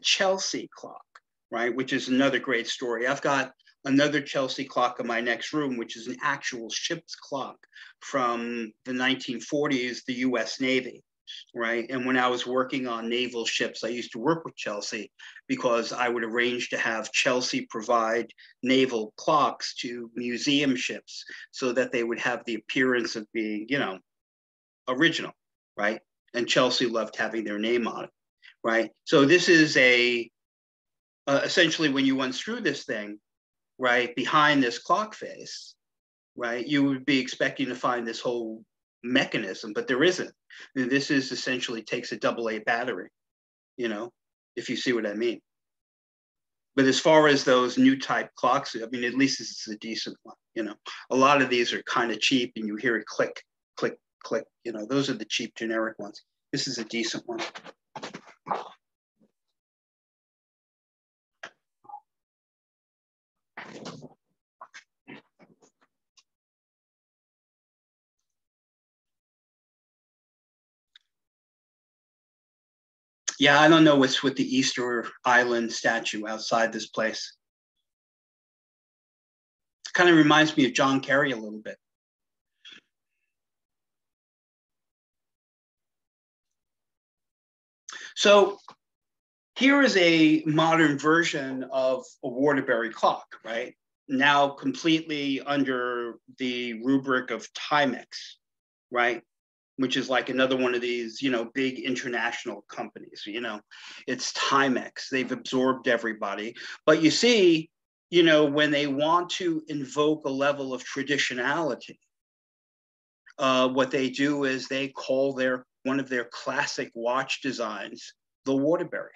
Chelsea clock, right? Which is another great story. I've got another Chelsea clock in my next room, which is an actual ship's clock from the 1940s, the US Navy, right? And when I was working on naval ships, I used to work with Chelsea because I would arrange to have Chelsea provide naval clocks to museum ships so that they would have the appearance of being, original, right? And Chelsea loved having their name on it, right? So this is essentially when you unscrew this thing, right, behind this clock face, right, you would be expecting to find this whole mechanism, but there isn't. This is essentially takes a AA battery, if you see what I mean. But as far as those new type clocks, I mean, at least this is a decent one, A lot of these are kind of cheap and you hear it click, click, click, those are the cheap generic ones. This is a decent one. Yeah, I don't know what's with the Easter Island statue outside this place. Kind of reminds me of John Kerry a little bit. So here is a modern version of a Waterbury clock, right? Now completely under the rubric of Timex, right? Which is like another one of these, big international companies, it's Timex. They've absorbed everybody. But you see, when they want to invoke a level of traditionality, what they do is they call one of their classic watch designs the Waterbury,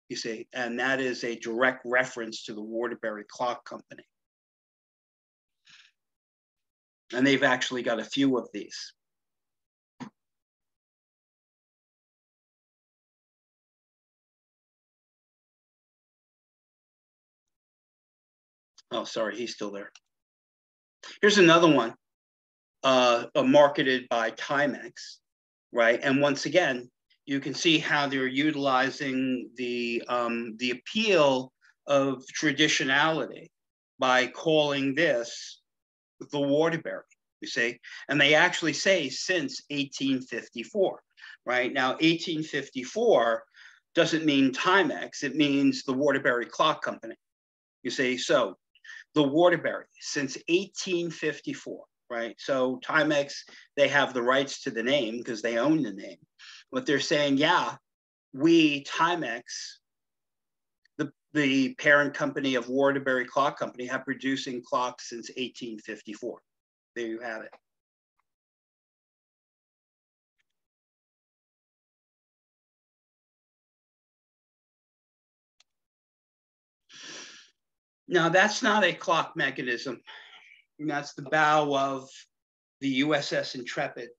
you see, and that is a direct reference to the Waterbury Clock Company. And they've actually got a few of these. Oh, sorry, he's still there. Here's another one, marketed by Timex, right? And once again, you can see how they're utilizing the appeal of traditionality by calling this the Waterbury, you see? And they actually say since 1854, right? Now, 1854 doesn't mean Timex, it means the Waterbury Clock Company, you see? So the Waterbury since 1854, right? So Timex, they have the rights to the name because they own the name. But they're saying, yeah, we, Timex, the parent company of Waterbury Clock Company, have producing clocks since 1854. There you have it. Now, that's not a clock mechanism. And that's the bow of the USS Intrepid,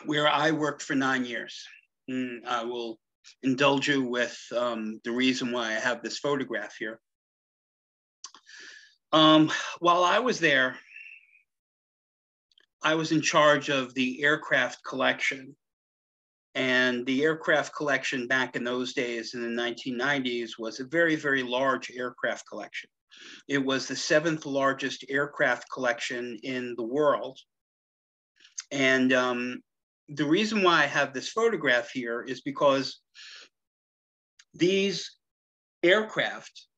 where I worked for 9 years. And I will indulge you with the reason why I have this photograph here. While I was there, I was in charge of the aircraft collection. And the aircraft collection back in those days in the 1990s was a very, very large aircraft collection. It was the 7th largest aircraft collection in the world. And the reason why I have this photograph here is because these aircraft,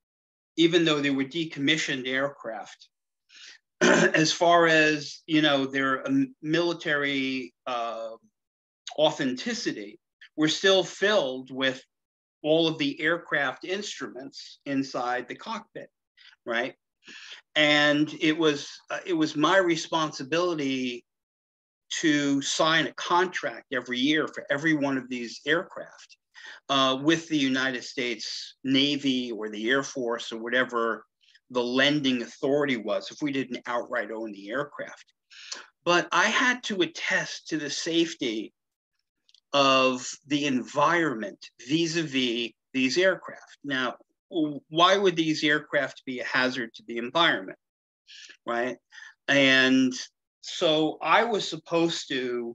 even though they were decommissioned aircraft, as far as, their military authenticity, were still filled with all of the aircraft instruments inside the cockpit, right? And it was my responsibility to sign a contract every year for every one of these aircraft with the United States Navy or the Air Force or whatever the lending authority was, if we didn't outright own the aircraft. But I had to attest to the safety of the environment vis-a-vis these aircraft. Now, why would these aircraft be a hazard to the environment, right? And so I was supposed to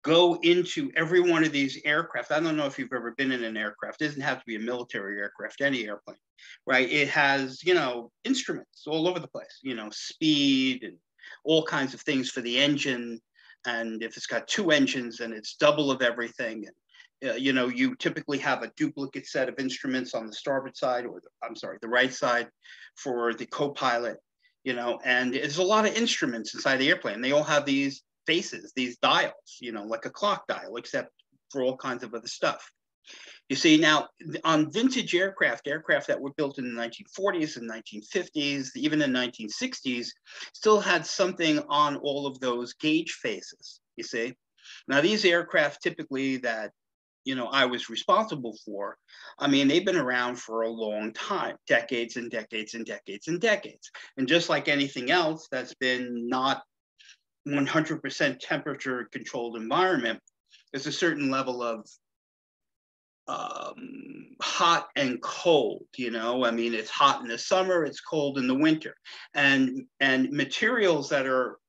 go into every one of these aircraft. I don't know if you've ever been in an aircraft. It doesn't have to be a military aircraft, any airplane, right? It has, instruments all over the place, speed and all kinds of things for the engine. And if it's got two engines, then it's double of everything. And, you typically have a duplicate set of instruments on the starboard side, or the right side for the co-pilot, and there's a lot of instruments inside the airplane. They all have these faces, these dials, like a clock dial, except for all kinds of other stuff. You see, now on vintage aircraft that were built in the 1940s and 1950s, even the 1960s, still had something on all of those gauge faces, you see. Now these aircraft typically that, I was responsible for, they've been around for a long time, decades and decades and decades and decades. And just like anything else that's been not 100% temperature controlled environment, there's a certain level of hot and cold, it's hot in the summer, it's cold in the winter, and materials that are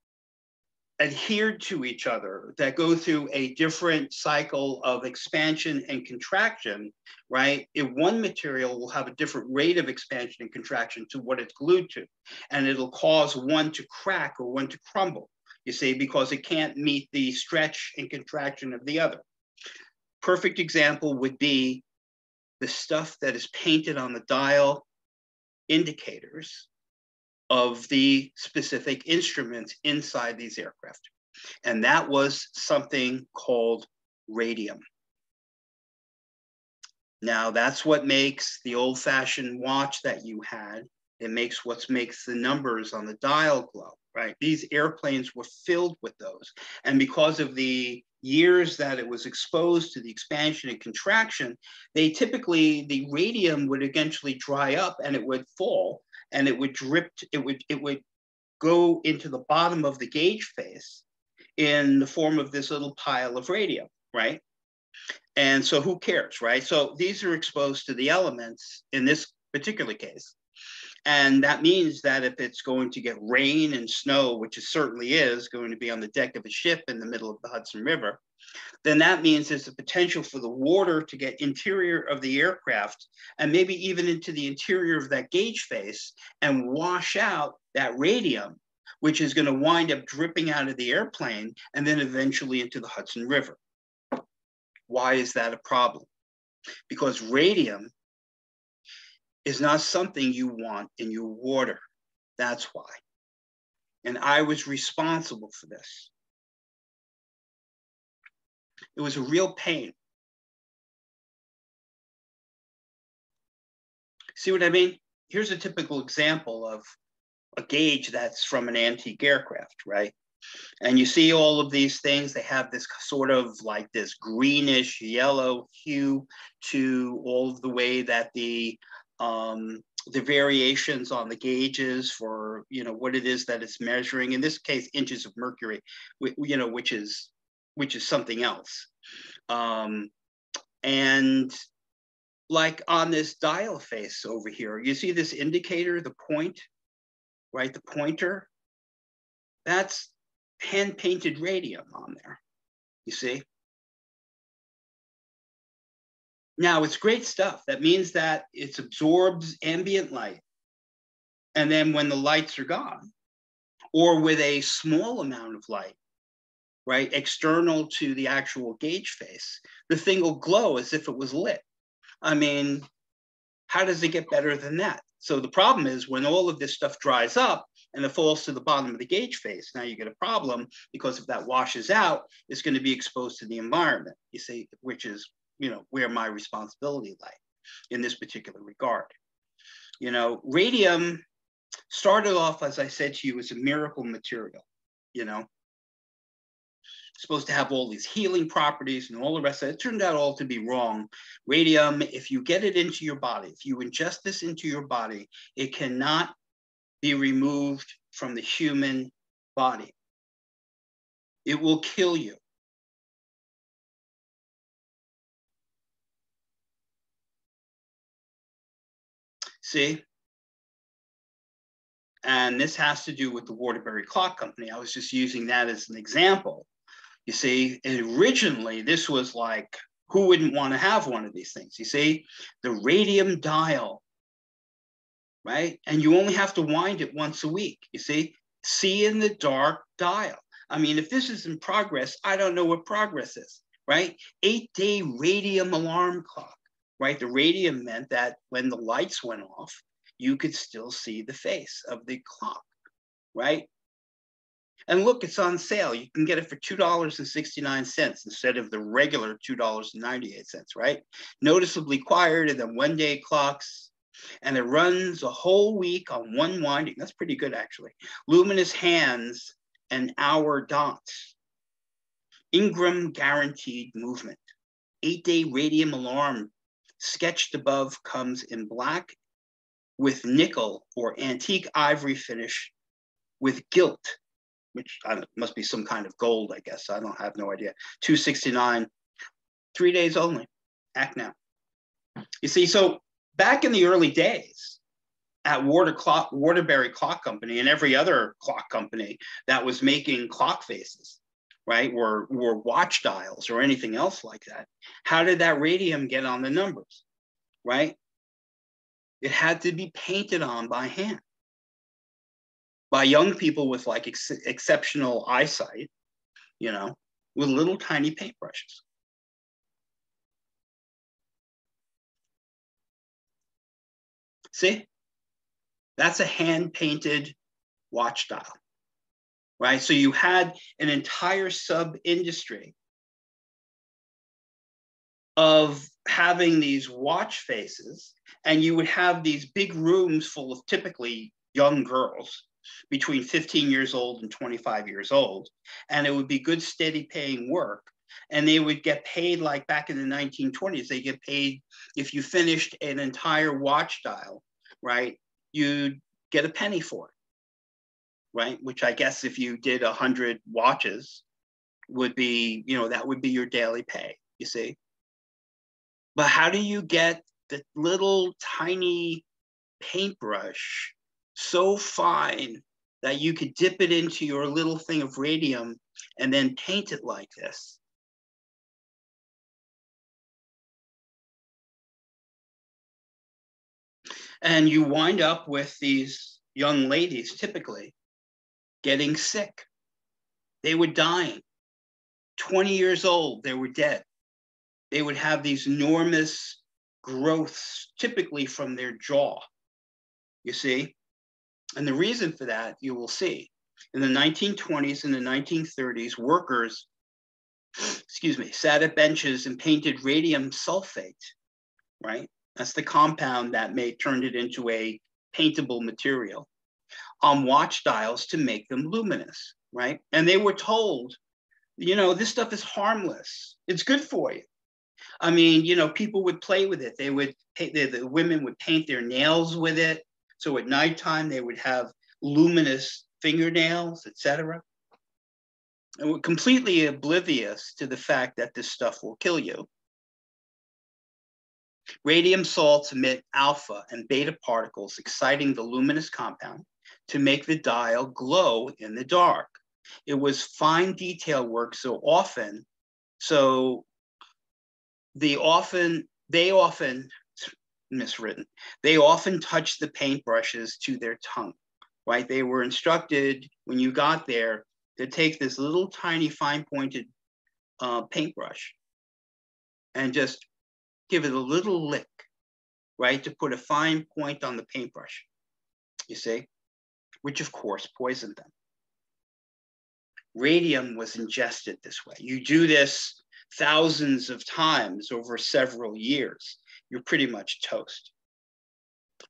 adhered to each other, that go through a different cycle of expansion and contraction, right? If one material will have a different rate of expansion and contraction to what it's glued to, and it'll cause one to crack or one to crumble, you see, because it can't meet the stretch and contraction of the other. Perfect example would be the stuff that is painted on the dial indicators of the specific instruments inside these aircraft. And that was something called radium. Now that's what makes the old-fashioned watch that you had. It makes what makes the numbers on the dial glow, right? These airplanes were filled with those. And because of the years that it was exposed to the expansion and contraction, the radium would eventually dry up and it would fall and it would drip, it would go into the bottom of the gauge face in the form of this little pile of radium, right? And so who cares, right? So these are exposed to the elements in this particular case. And that means that if it's going to get rain and snow, which it certainly is going to be on the deck of a ship in the middle of the Hudson River, then that means there's a potential for the water to get interior of the aircraft and maybe even into the interior of that gauge face and wash out that radium, which is going to wind up dripping out of the airplane and then eventually into the Hudson River. Why is that a problem? Because radium is not something you want in your water. That's why. And I was responsible for this. It was a real pain. See what I mean? Here's a typical example of a gauge that's from an antique aircraft, right? And you see all of these things, they have this sort of like this greenish yellow hue to all of the way that the variations on the gauges for, what it is that it's measuring, in this case, inches of mercury, which is something else. And like on this dial face over here, you see this indicator, the point, right? The pointer, that's hand-painted radium on there, you see? Now, it's great stuff. That means that it absorbs ambient light. And then when the lights are gone, or with a small amount of light, right, external to the actual gauge face, the thing will glow as if it was lit. I mean, how does it get better than that? So the problem is when all of this stuff dries up, and it falls to the bottom of the gauge face. Now you get a problem, because if that washes out, it's going to be exposed to the environment, you see, which is, where my responsibility lies in this particular regard. Radium started off, as I said to you, as a miracle material, supposed to have all these healing properties and all the rest of it. It turned out all to be wrong. Radium, if you get it into your body, if you ingest this into your body, it cannot be removed from the human body. It will kill you. See? And this has to do with the Waterbury Clock Company. I was just using that as an example. You see, originally this was like, who wouldn't want to have one of these things? You see, the radium dial, right? And you only have to wind it once a week, you see in the dark dial. I mean, if this is in progress, I don't know what progress is, right? 8-day radium alarm clock, right? The radium meant that when the lights went off, you could still see the face of the clock, right? And look, it's on sale. You can get it for $2.69 instead of the regular $2.98, right? Noticeably quieter than one-day clocks. And it runs a whole week on one winding. That's pretty good, actually. Luminous hands and hour dots. Ingram guaranteed movement. 8-day radium alarm sketched above comes in black with nickel or antique ivory finish with gilt, which must be some kind of gold, I guess. I have no idea. $2.69, 3 days only. Act now. You see, so back in the early days at Waterbury Clock Company and every other clock company that was making clock faces, right, or watch dials or anything else like that, how did that radium get on the numbers, right? It had to be painted on by hand by young people with like exceptional eyesight, with little tiny paintbrushes. See, that's a hand-painted watch dial, right? So you had an entire sub-industry of having these watch faces, and you would have these big rooms full of typically young girls between 15 years old and 25 years old. And it would be good, steady paying work. And they would get paid like back in the 1920s, they get paid if you finished an entire watch dial, right? You'd get a penny for it, right? Which I guess if you did 100 watches would be, that would be your daily pay, you see? But how do you get the little tiny paintbrush so fine that you could dip it into your little thing of radium and then paint it like this? And you wind up with these young ladies typically getting sick. They were dying. 20 years old, they were dead. They would have these enormous growths, typically from their jaw, you see? And the reason for that, you will see, in the 1920s and the 1930s, workers, sat at benches and painted radium sulfate, right? That's the compound that turned it into a paintable material on watch dials to make them luminous, right? And they were told, this stuff is harmless. It's good for you. I mean, people would play with it. They would the women would paint their nails with it. So at nighttime, they would have luminous fingernails, etc. And we're completely oblivious to the fact that this stuff will kill you. Radium salts emit alpha and beta particles, exciting the luminous compound to make the dial glow in the dark. It was fine detail work they often miswritten. They often touched the paintbrushes to their tongue, right? They were instructed when you got there to take this little tiny fine pointed paintbrush and just give it a little lick, right? To put a fine point on the paintbrush, you see? which of course poisoned them. Radium was ingested this way. You do this thousands of times over several years, you're pretty much toast.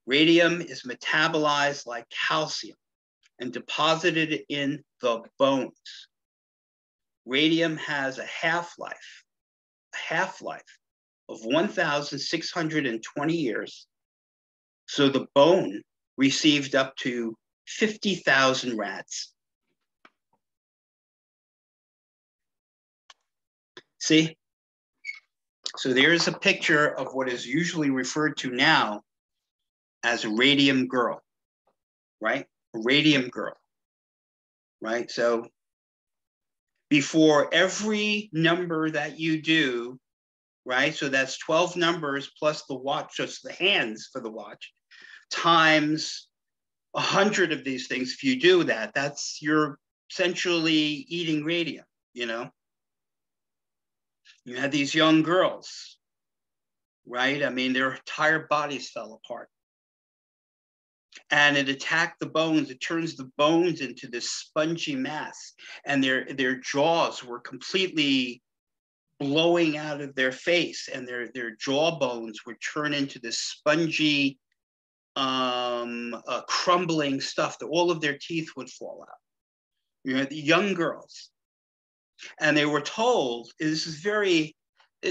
Radium is metabolized like calcium and deposited in the bones. Radium has a half-life of 1,620 years. So the bone received up to 50,000 rats. See? So there's a picture of what is usually referred to now as a radium girl, right? A radium girl, right? So before every number that you do, right? So that's 12 numbers plus the watch, just the hands for the watch, times 100 of these things. If you do that, you're essentially eating radium, you know? You had these young girls, right? I mean, their entire bodies fell apart. And it attacked the bones. It turns the bones into this spongy mass. And their jaws were completely blowing out of their face. And their jaw bones would turn into this spongy, crumbling stuff that all of their teeth would fall out. You know, the young girls. And they were told, it's a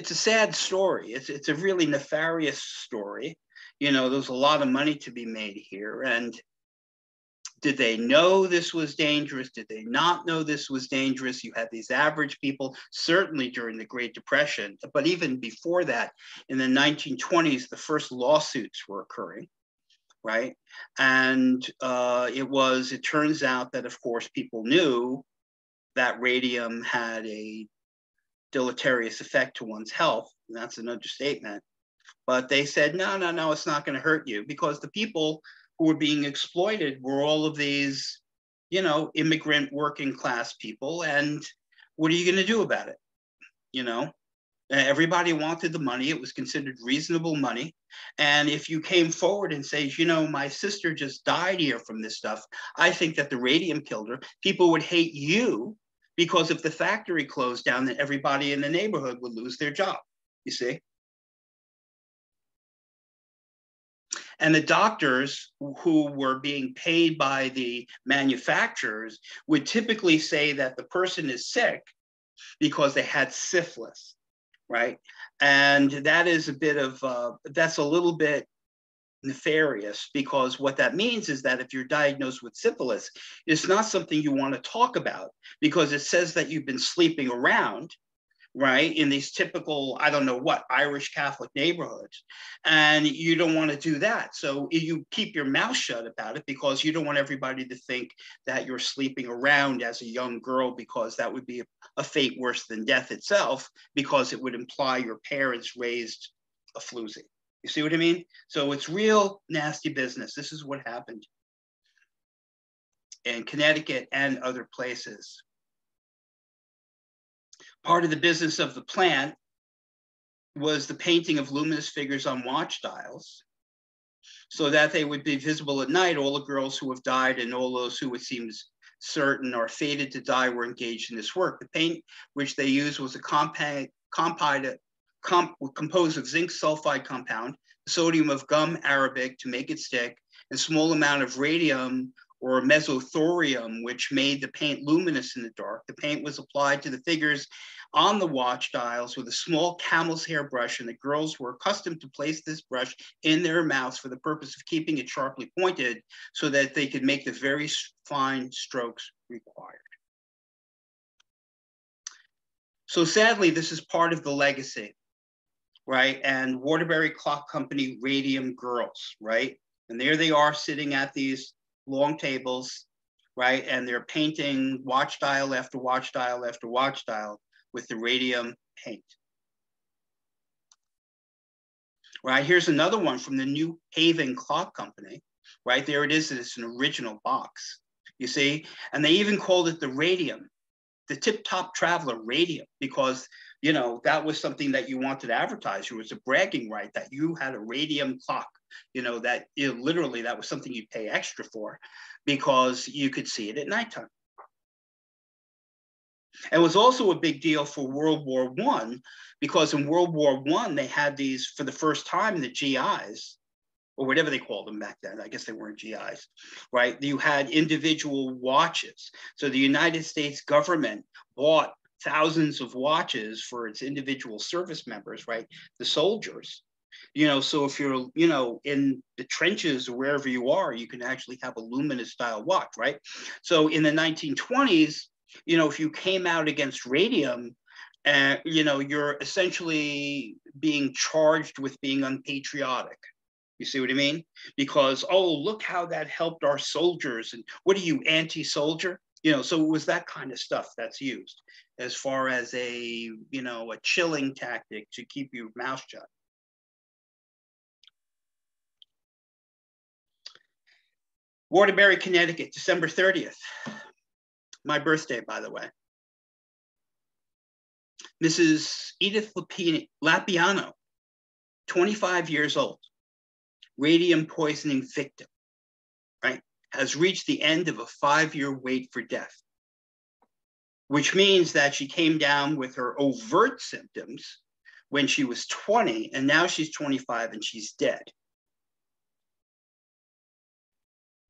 sad story. It's a really nefarious story. You know, there's a lot of money to be made here. And did they know this was dangerous? Did they not know this was dangerous? You had these average people, certainly during the Great Depression, but even before that, in the 1920s, the first lawsuits were occurring, right? And it turns out that, of course, people knew that radium had a deleterious effect to one's health. And that's an understatement. But they said, no, it's not going to hurt you, because the people who were being exploited were all of these, you know, immigrant working class people. And what are you going to do about it? You know, everybody wanted the money. It was considered reasonable money. And if you came forward and say, you know, my sister just died here from this stuff, I think that the radium killed her, people would hate you, because if the factory closed down, then everybody in the neighborhood would lose their job, you see? And the doctors who were being paid by the manufacturers would typically say that the person is sick because they had syphilis, right? And that is that's a little bit nefarious, because what that means is that if you're diagnosed with syphilis, it's not something you want to talk about, because it says that you've been sleeping around, right, in these typical, I don't know what, Irish Catholic neighborhoods, and you don't want to do that. So you keep your mouth shut about it, because you don't want everybody to think that you're sleeping around as a young girl, because that would be a fate worse than death itself, because it would imply your parents raised a floozy. You see what I mean? So it's real nasty business. This is what happened in Connecticut and other places. Part of the business of the plant was the painting of luminous figures on watch dials, so that they would be visible at night. All the girls who have died and all those who, it seems certain, are fated to die were engaged in this work. The paint which they used was a composed of zinc sulfide compound, sodium of gum arabic to make it stick, and a small amount of radium or mesothorium, which made the paint luminous in the dark. The paint was applied to the figures on the watch dials with a small camel's hair brush, and the girls were accustomed to place this brush in their mouths for the purpose of keeping it sharply pointed, so that they could make the very fine strokes required. So sadly, this is part of the legacy, right? And Waterbury Clock Company radium girls, right? And there they are sitting at these long tables, right? And they're painting watch dial after watch dial after watch dial with the radium paint. Right, here's another one from the New Haven Clock Company, right? There it is, it's an original box, you see? And they even called it the radium, the tip-top traveler radium, because, you know, that was something that you wanted to advertise. It was a bragging right that you had a radium clock, you know, that literally that was something you'd pay extra for because you could see it at nighttime. It was also a big deal for World War I, because in World War I, they had these, for the first time, the GIs, or whatever they called them back then. I guess they weren't GIs, right? You had individual watches. So the United States government bought thousands of watches for its individual service members, right? The soldiers. You know, so if you're, you know, in the trenches or wherever you are, you can actually have a luminous style watch, right? So in the 1920s, you know, if you came out against radium, you know, you're essentially being charged with being unpatriotic. You see what I mean? Because, oh, look how that helped our soldiers. And what are you, anti-soldier? You know, so it was that kind of stuff that's used as far as a, you know, a chilling tactic to keep your mouth shut. Waterbury, Connecticut, December 30th. My birthday, by the way. Mrs. Edith Lapiano, 25 years old, radium poisoning victim, right? Has reached the end of a 5-year wait for death, which means that she came down with her overt symptoms when she was 20, and now she's 25 and she's dead.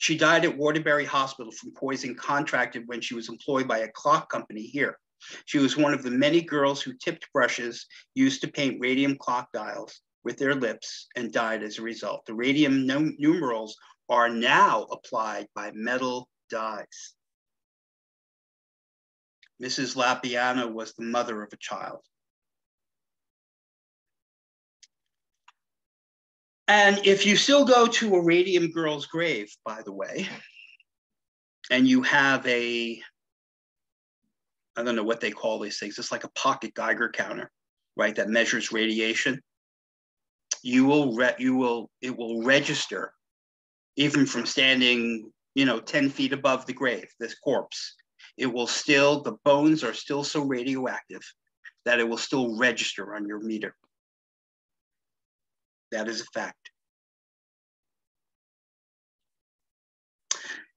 She died at Waterbury Hospital from poison contracted when she was employed by a clock company here. She was one of the many girls who tipped brushes used to paint radium clock dials with their lips and died as a result. The radium numerals are now applied by metal dyes. Mrs. Lapiano was the mother of a child. And if you still go to a radium girl's grave, by the way, and you have a, I don't know what they call these things, it's like a pocket Geiger counter, right, that measures radiation, it will register even from standing, you know, 10 feet above the grave, this corpse. It will still, the bones are still so radioactive that it will still register on your meter. That is a fact.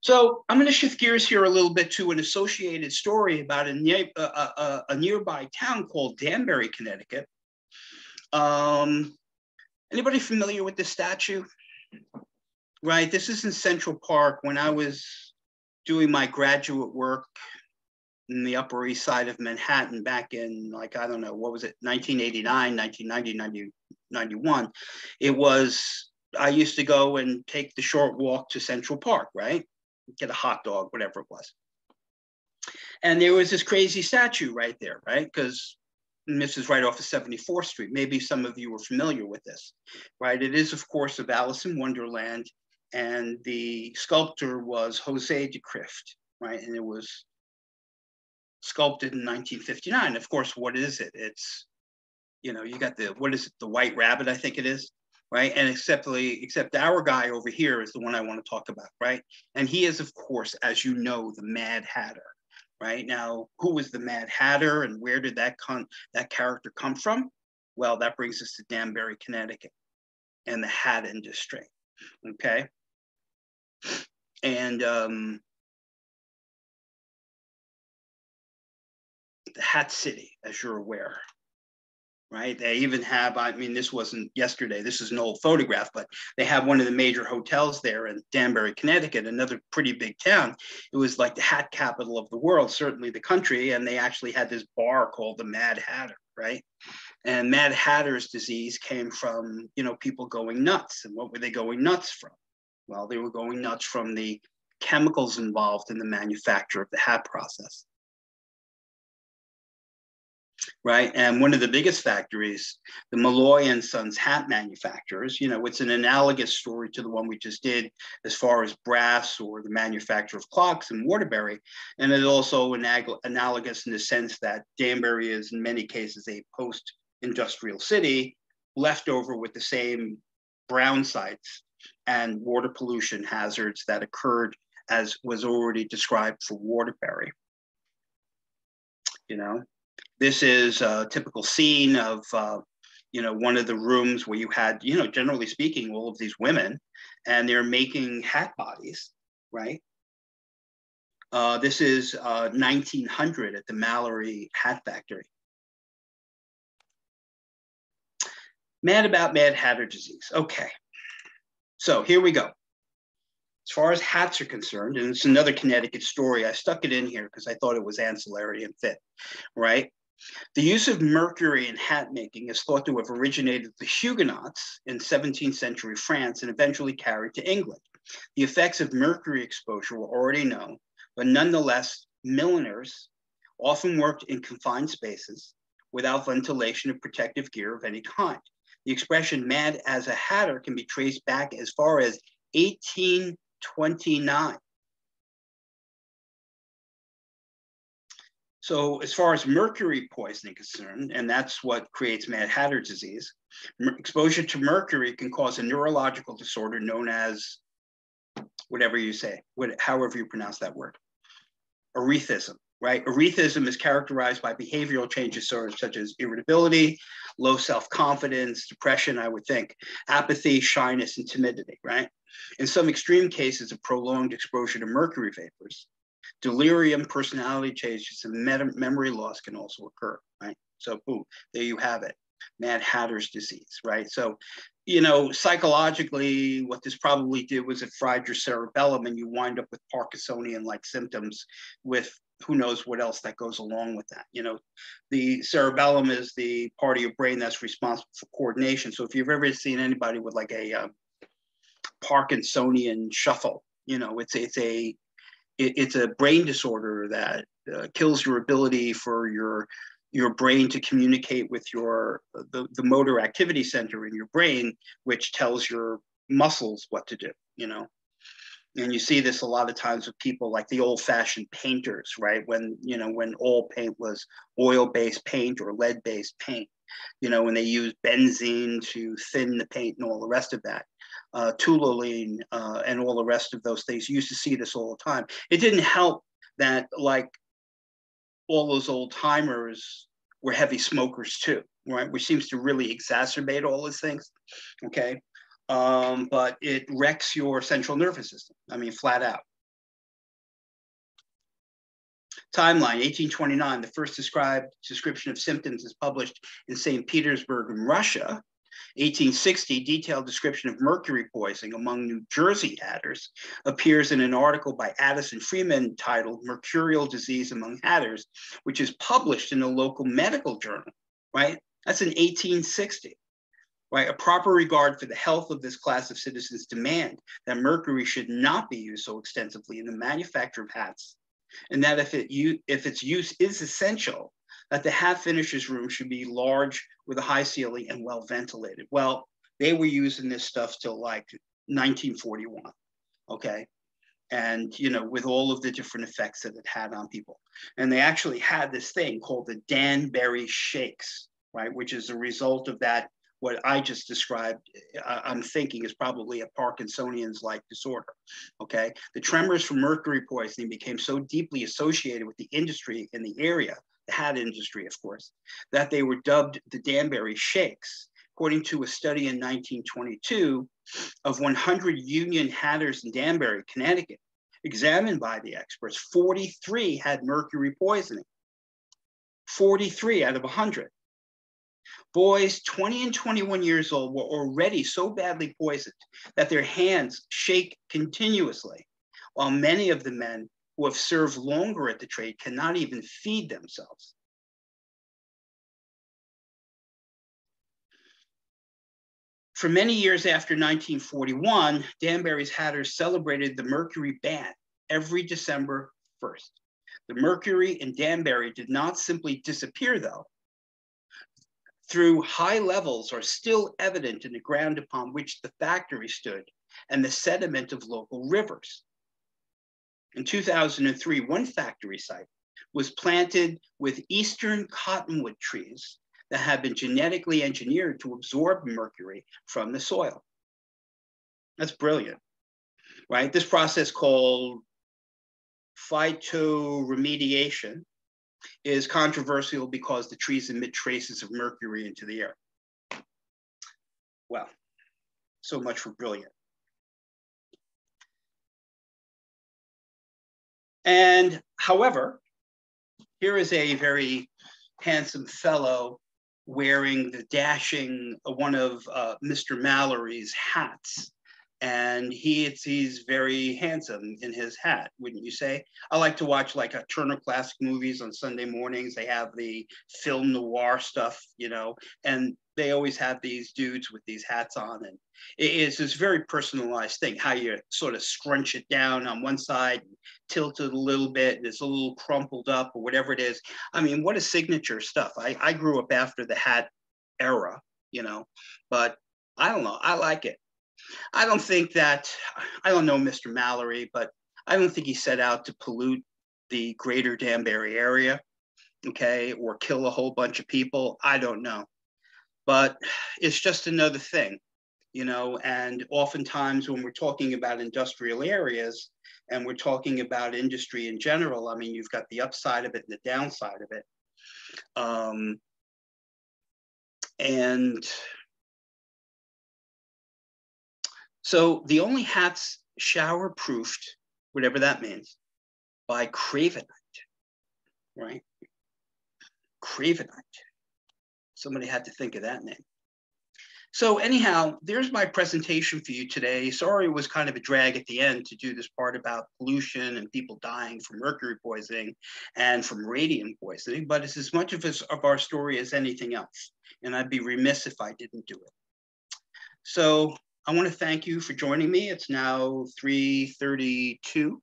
So I'm going to shift gears here a little bit to an associated story about a nearby town called Danbury, Connecticut. Anybody familiar with this statue? Right, this is in Central Park. When I was doing my graduate work in the Upper East Side of Manhattan back in, like, I don't know, what was it, 1989, 1990, 91, it was, I used to go and take the short walk to Central Park, right? Get a hot dog, whatever it was. And there was this crazy statue right there, right? Because this is right off of 74th Street. Maybe some of you are familiar with this, right? It is, of course, of Alice in Wonderland. And the sculptor was Jose de Crift, right? And it was sculpted in 1959. Of course, what is it? It's, you know, you got the, what is it? The White Rabbit, I think it is, right? And except our guy over here is the one I want to talk about, right? And he is, of course, as you know, the Mad Hatter, right? Now, who was the Mad Hatter and where did that character come from? Well, that brings us to Danbury, Connecticut and the hat industry, okay? And the Hat City, as you're aware, right? They even have, I mean, this wasn't yesterday, this is an old photograph, but they have one of the major hotels there in Danbury, Connecticut, another pretty big town. It was like the hat capital of the world, certainly the country, and they actually had this bar called the Mad Hatter, right? And Mad Hatter's disease came from, you know, people going nuts. And what were they going nuts from? Well, they were going nuts from the chemicals involved in the manufacture of the hat process, right? And one of the biggest factories, the Malloy and Sons hat manufacturers, you know, it's an analogous story to the one we just did as far as brass or the manufacture of clocks in Waterbury. And it's also analogous in the sense that Danbury is in many cases a post-industrial city left over with the same brown sites and water pollution hazards that occurred as was already described for Waterbury. you know. This is a typical scene of, one of the rooms where you had, generally speaking, all of these women, and they're making hat bodies, right? This is 1900 at the Mallory Hat Factory. Mad about Mad Hatter disease. Okay, so here we go. As far as hats are concerned, and it's another Connecticut story, I stuck it in here because I thought it was ancillary and fit, right? The use of mercury in hat making is thought to have originated with the Huguenots in 17th century France and eventually carried to England. The effects of mercury exposure were already known, but nonetheless, milliners often worked in confined spaces without ventilation or protective gear of any kind. The expression mad as a hatter can be traced back as far as 1829. So as far as mercury poisoning is concerned, and that's what creates Mad Hatter disease, exposure to mercury can cause a neurological disorder known as, whatever you say, however you pronounce that word, erethism, right? Erethism is characterized by behavioral changes such as irritability, low self-confidence, depression, I would think, apathy, shyness, and timidity, right? In some extreme cases of prolonged exposure to mercury vapors, delirium, personality changes, and memory loss can also occur, right? So boom, there you have it, Mad Hatter's disease, right? So, psychologically, what this probably did was it fried your cerebellum and you wind up with Parkinsonian-like symptoms with who knows what else that goes along with that. The cerebellum is the part of your brain that's responsible for coordination. So if you've ever seen anybody with like a Parkinsonian shuffle, it's a brain disorder that kills your ability for your brain to communicate with the motor activity center in your brain, which tells your muscles what to do, And you see this a lot of times with people like the old-fashioned painters, right? When all paint was oil-based paint or lead-based paint, when they used benzene to thin the paint and all the rest of that. Toluene and all the rest of those things. You used to see this all the time. It didn't help that like all those old timers were heavy smokers too, right? Which seems to really exacerbate all these things, okay? But it wrecks your central nervous system. I mean, flat out. Timeline, 1829, the first description of symptoms is published in St. Petersburg in Russia. 1860, detailed description of mercury poisoning among New Jersey hatters appears in an article by Addison Freeman titled Mercurial Disease Among Hatters, which is published in a local medical journal, right? That's in 1860, right? A proper regard for the health of this class of citizens demand that mercury should not be used so extensively in the manufacture of hats, and that if its use is essential, that the hat finisher's room should be large with a high ceiling and well ventilated. Well, they were using this stuff till like 1941, okay? And, with all of the different effects that it had on people. And they actually had this thing called the Danbury shakes, right? Which is a result of that, what I just described, I'm thinking is probably a Parkinsonian's-like disorder, okay? The tremors from mercury poisoning became so deeply associated with the industry in the area, the hat industry, of course, that they were dubbed the Danbury Shakes. According to a study in 1922 of 100 union hatters in Danbury, Connecticut, examined by the experts, 43 had mercury poisoning. 43 out of 100. Boys 20 and 21 years old were already so badly poisoned that their hands shake continuously, while many of the men who have served longer at the trade cannot even feed themselves. For many years after 1941, Danbury's hatters celebrated the mercury ban every December 1st. The mercury in Danbury did not simply disappear, though. Through high levels are still evident in the ground upon which the factory stood and the sediment of local rivers. In 2003, one factory site was planted with eastern cottonwood trees that had been genetically engineered to absorb mercury from the soil. That's brilliant, right? This process called phytoremediation is controversial because the trees emit traces of mercury into the air. Well, so much for brilliant. And however, here is a very handsome fellow wearing the dashing one of Mr. Mallory's hats. And he's very handsome in his hat, wouldn't you say? I like to watch like a Turner Classic Movies on Sunday mornings. They have the film noir stuff, you know, and they always have these dudes with these hats on. And it's this very personalized thing, how you sort of scrunch it down on one side, tilt it a little bit, and it's a little crumpled up or whatever it is. I mean, what a signature stuff. I grew up after the hat era, you know, but I don't know, I like it. I don't think that, I don't know Mr. Mallory, but I don't think he set out to pollute the greater Danbury area, okay, or kill a whole bunch of people. I don't know. But it's just another thing, you know, and oftentimes when we're talking about industrial areas and we're talking about industry in general, I mean, you've got the upside of it and the downside of it. And so the only hats shower-proofed, whatever that means, by Cravenite, right? Cravenite. Somebody had to think of that name. So anyhow, there's my presentation for you today. Sorry it was kind of a drag at the end to do this part about pollution and people dying from mercury poisoning and from radium poisoning, but it's as much of our story as anything else. And I'd be remiss if I didn't do it. So I want to thank you for joining me. It's now 3:32.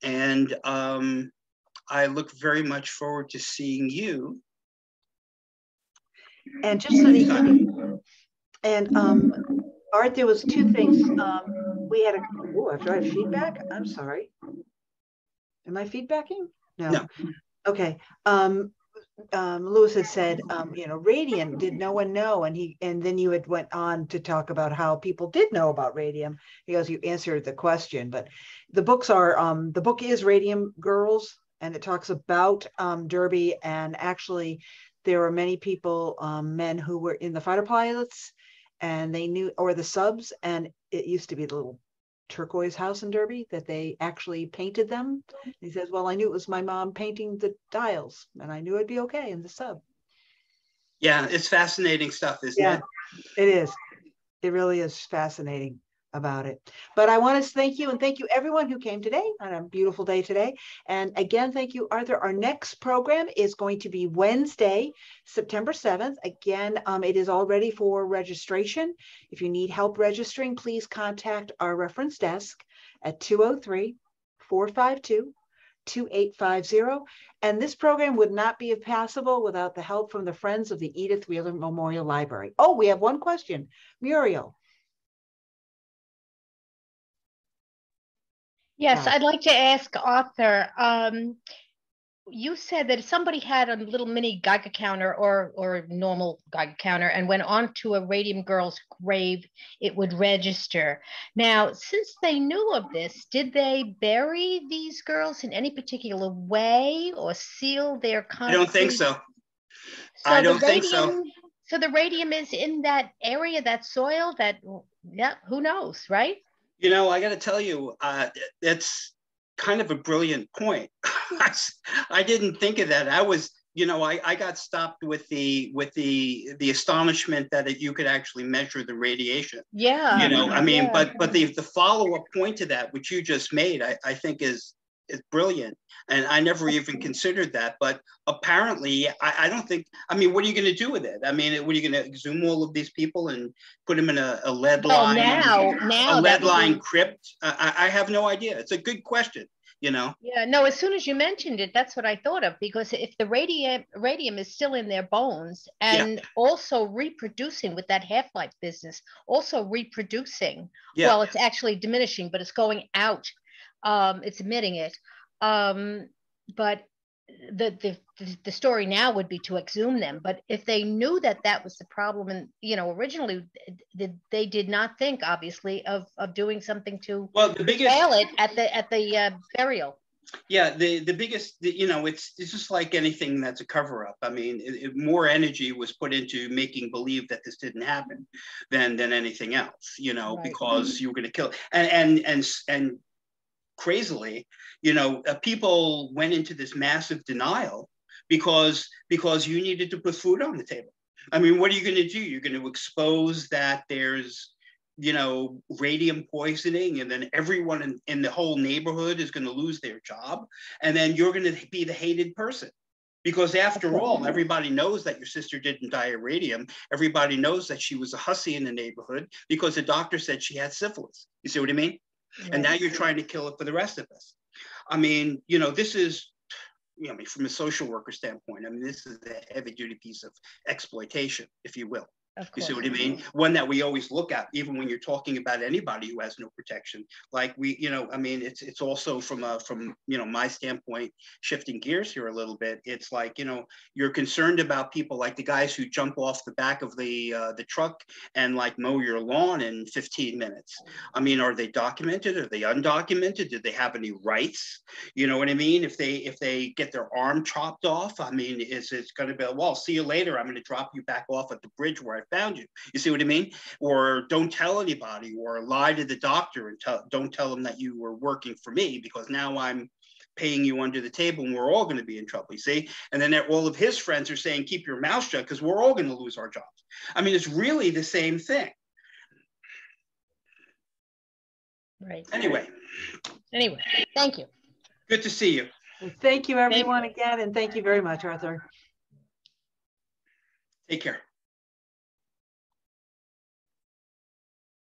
And I look very much forward to seeing you. And just so that Art, there was two things. We had do I have feedback? I'm sorry. Am I feedbacking? No. Okay. Lewis had said, you know, radium, did no one know? And then you had went on to talk about how people did know about radium. He goes, you answered the question, but the books are, the book is Radium Girls, and it talks about Derby, and actually there were many people, men who were in the fighter pilots, and they knew, or the subs, and it used to be the little turquoise house in Derby that they actually painted them. He says, well, I knew it was my mom painting the dials, and I knew it'd be okay in the sub. Yeah, it's fascinating stuff, isn't it? It is. It really is fascinating about it. But I want to thank you, and thank you everyone who came today on a beautiful day today. And again, thank you, Arthur. Our next program is going to be Wednesday, September 7th. Again, it is all ready for registration. If you need help registering, please contact our reference desk at 203-452-2850. And this program would not be possible without the help from the Friends of the Edith Wheeler Memorial Library. Oh, we have one question. Muriel. Yes, I'd like to ask Arthur, you said that if somebody had a little mini Geiger counter or normal Geiger counter and went onto a Radium Girl's grave, it would register. Now, since they knew of this, did they bury these girls in any particular way or seal their concrete? I don't think so. I don't think so. So the radium is in that area, that soil, that, yeah, who knows, right? You know, I got to tell you, it's kind of a brilliant point. I didn't think of that. I was, you know, I got stopped with the astonishment that you could actually measure the radiation. Yeah. You know, I mean, yeah. but the follow-up point to that, which you just made, I think is brilliant. And I never even considered that. But apparently, I don't think, I mean, what are you going to do with it? I mean, what are you going to exhume all of these people and put them in a lead line? A lead line crypt? I have no idea. It's a good question, you know? Yeah, no, as soon as you mentioned it, that's what I thought of, because if the radium is still in their bones and also reproducing with that half-life business, also reproducing, well, it's actually diminishing, but it's going out. It's emitting it, but the story now would be to exhume them. But if they knew that that was the problem, and you know, originally they did not think, obviously, of doing something to fail it at the burial. Yeah, the biggest, you know, it's just like anything that's a cover up. I mean, more energy was put into making believe that this didn't happen than anything else, you know, Right. because you were going to kill. And crazily, you know, people went into this massive denial because you needed to put food on the table. I mean, what are you going to do? You're going to expose that there's, you know, radium poisoning, and then everyone in the whole neighborhood is going to lose their job. And then you're going to be the hated person. Because after all, everybody knows that your sister didn't die of radium. Everybody knows that she was a hussy in the neighborhood because the doctor said she had syphilis. You see what I mean? Right. And now you're trying to kill it for the rest of us. I mean, you know, this is, you know, I mean, from a social worker standpoint, I mean, this is a heavy duty piece of exploitation, if you will. You see what I mean? One that we always look at, even when you're talking about anybody who has no protection. Like we, you know, I mean, it's also from you know, my standpoint, shifting gears here a little bit. It's like, you know, you're concerned about people like the guys who jump off the back of the truck and like mow your lawn in 15 minutes. I mean, are they documented? Are they undocumented? Did they have any rights? You know what I mean? If they get their arm chopped off, I mean, it's going to be, well, see you later. I'm going to drop you back off at the bridge where I found you. You see what I mean? Or don't tell anybody, or lie to the doctor and don't tell them that you were working for me, because now I'm paying you under the table and we're all going to be in trouble. You see? And then all of his friends are saying, keep your mouth shut because we're all going to lose our jobs. I mean, it's really the same thing. Right. Anyway, thank you. Good to see you. Thank you, everyone, again. And thank you very much, Arthur. Take care.